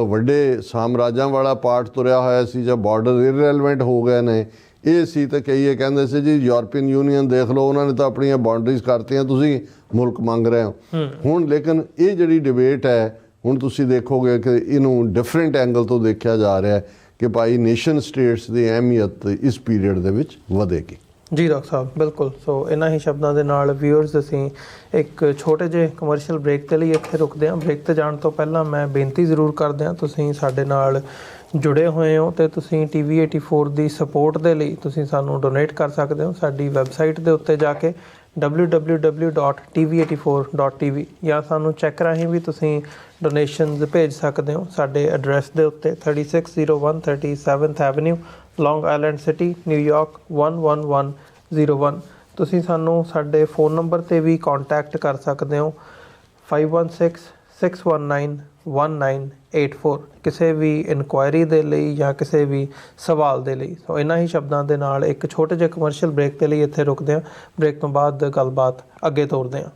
ਵੱਡੇ ਸਾਮਰਾਜਾਂ ਵਾਲਾ ਪਾਰਟ ਤੁਰਿਆ ਹੋਇਆ ਸੀ ਜਾਂ ਬਾਰਡਰ ਇਰਰੈਲੇਵੈਂਟ ਹੋ ਗਏ ਨੇ, ਇਹ ਸੀ ਤਾਂ ਕਈ ਇਹ ਕਹਿੰਦੇ ਸੀ ਜੀ ਯੂਰਪੀਅਨ ਯੂਨੀਅਨ ਦੇਖ ਲਓ, ਉਹਨਾਂ ਨੇ ਤਾਂ ਆਪਣੀਆਂ ਬਾਉਂਡਰੀਜ਼ ਕਰਤੀਆਂ, ਤੁਸੀਂ ਮੁਲਕ ਮੰਗ ਰਹੇ ਹੋ ਹੁਣ। ਲੇਕਿਨ ਇਹ ਜਿਹੜੀ ਡਿਬੇਟ ਹੈ ਹੁਣ ਤੁਸੀਂ ਦੇਖੋਗੇ ਕਿ ਇਹਨੂੰ ਡਿਫਰੈਂਟ ਐਂਗਲ ਤੋਂ ਦੇਖਿਆ ਜਾ ਰਿਹਾ ਹੈ ਕਿ ਭਾਈ ਨੇਸ਼ਨ ਸਟੇਟਸ ਦੀ ਅਹਿਮੀਅਤ ਇਸ ਪੀਰੀਅਡ ਦੇ ਵਿੱਚ ਵਧੇਗੀ। ਜੀ ਡਾਕਟਰ ਸਾਹਿਬ, ਬਿਲਕੁਲ। ਸੋ ਇਹਨਾਂ ਹੀ ਸ਼ਬਦਾਂ ਦੇ ਨਾਲ ਵਿਊਅਰਸ ਅਸੀਂ ਇੱਕ ਛੋਟੇ ਜਿਹੇ ਕਮਰਸ਼ੀਅਲ ਬ੍ਰੇਕ ਦੇ ਲਈ ਇੱਥੇ ਰੁਕਦੇ ਹਾਂ। ਬ੍ਰੇਕ 'ਤੇ ਜਾਣ ਤੋਂ ਪਹਿਲਾਂ ਮੈਂ ਬੇਨਤੀ ਜ਼ਰੂਰ ਕਰਦੇ ਹਾਂ, ਤੁਸੀਂ ਸਾਡੇ ਨਾਲ ਜੁੜੇ ਹੋਏ ਹੋ ਅਤੇ ਤੁਸੀਂ TV84 ਦੀ ਸਪੋਰਟ ਦੇ ਲਈ ਤੁਸੀਂ ਸਾਨੂੰ ਡੋਨੇਟ ਕਰ ਸਕਦੇ ਹੋ ਸਾਡੀ ਵੈਬਸਾਈਟ ਦੇ ਉੱਤੇ ਜਾ ਕੇ www.tv84.tv, ਜਾਂ ਸਾਨੂੰ ਚੈੱਕ ਰਾਹੀਂ ਵੀ ਤੁਸੀਂ ਡੋਨੇਸ਼ਨਸ ਭੇਜ ਸਕਦੇ ਹੋ ਸਾਡੇ ਐਡਰੈਸ ਦੇ ਉੱਤੇ 3601 37th ਐਵਨਿਊ, ਲੌਂਗ ਆਈਲੈਂਡ ਸਿਟੀ, ਨਿਊਯਾਰਕ 11101। ਤੁਸੀਂ ਸਾਨੂੰ ਸਾਡੇ ਫ਼ੋਨ ਨੰਬਰ 'ਤੇ ਵੀ ਕੰਟੈਕਟ ਕਰ ਸਕਦੇ ਹੋ 5166191984 ਕਿਸੇ ਵੀ ਇਨਕੁਆਇਰੀ ਦੇ ਲਈ ਜਾਂ ਕਿਸੇ ਵੀ ਸਵਾਲ ਦੇ ਲਈ। ਸੋ ਇਹਨਾਂ ਹੀ ਸ਼ਬਦਾਂ ਦੇ ਨਾਲ ਇੱਕ ਛੋਟੇ ਜਿਹੇ ਕਮਰਸ਼ੀਅਲ ਬ੍ਰੇਕ ਦੇ ਲਈ ਇੱਥੇ ਰੁਕਦੇ ਹਾਂ। ਬ੍ਰੇਕ ਤੋਂ ਬਾਅਦ ਗੱਲਬਾਤ ਅੱਗੇ ਤੋਰਦੇ ਹਾਂ।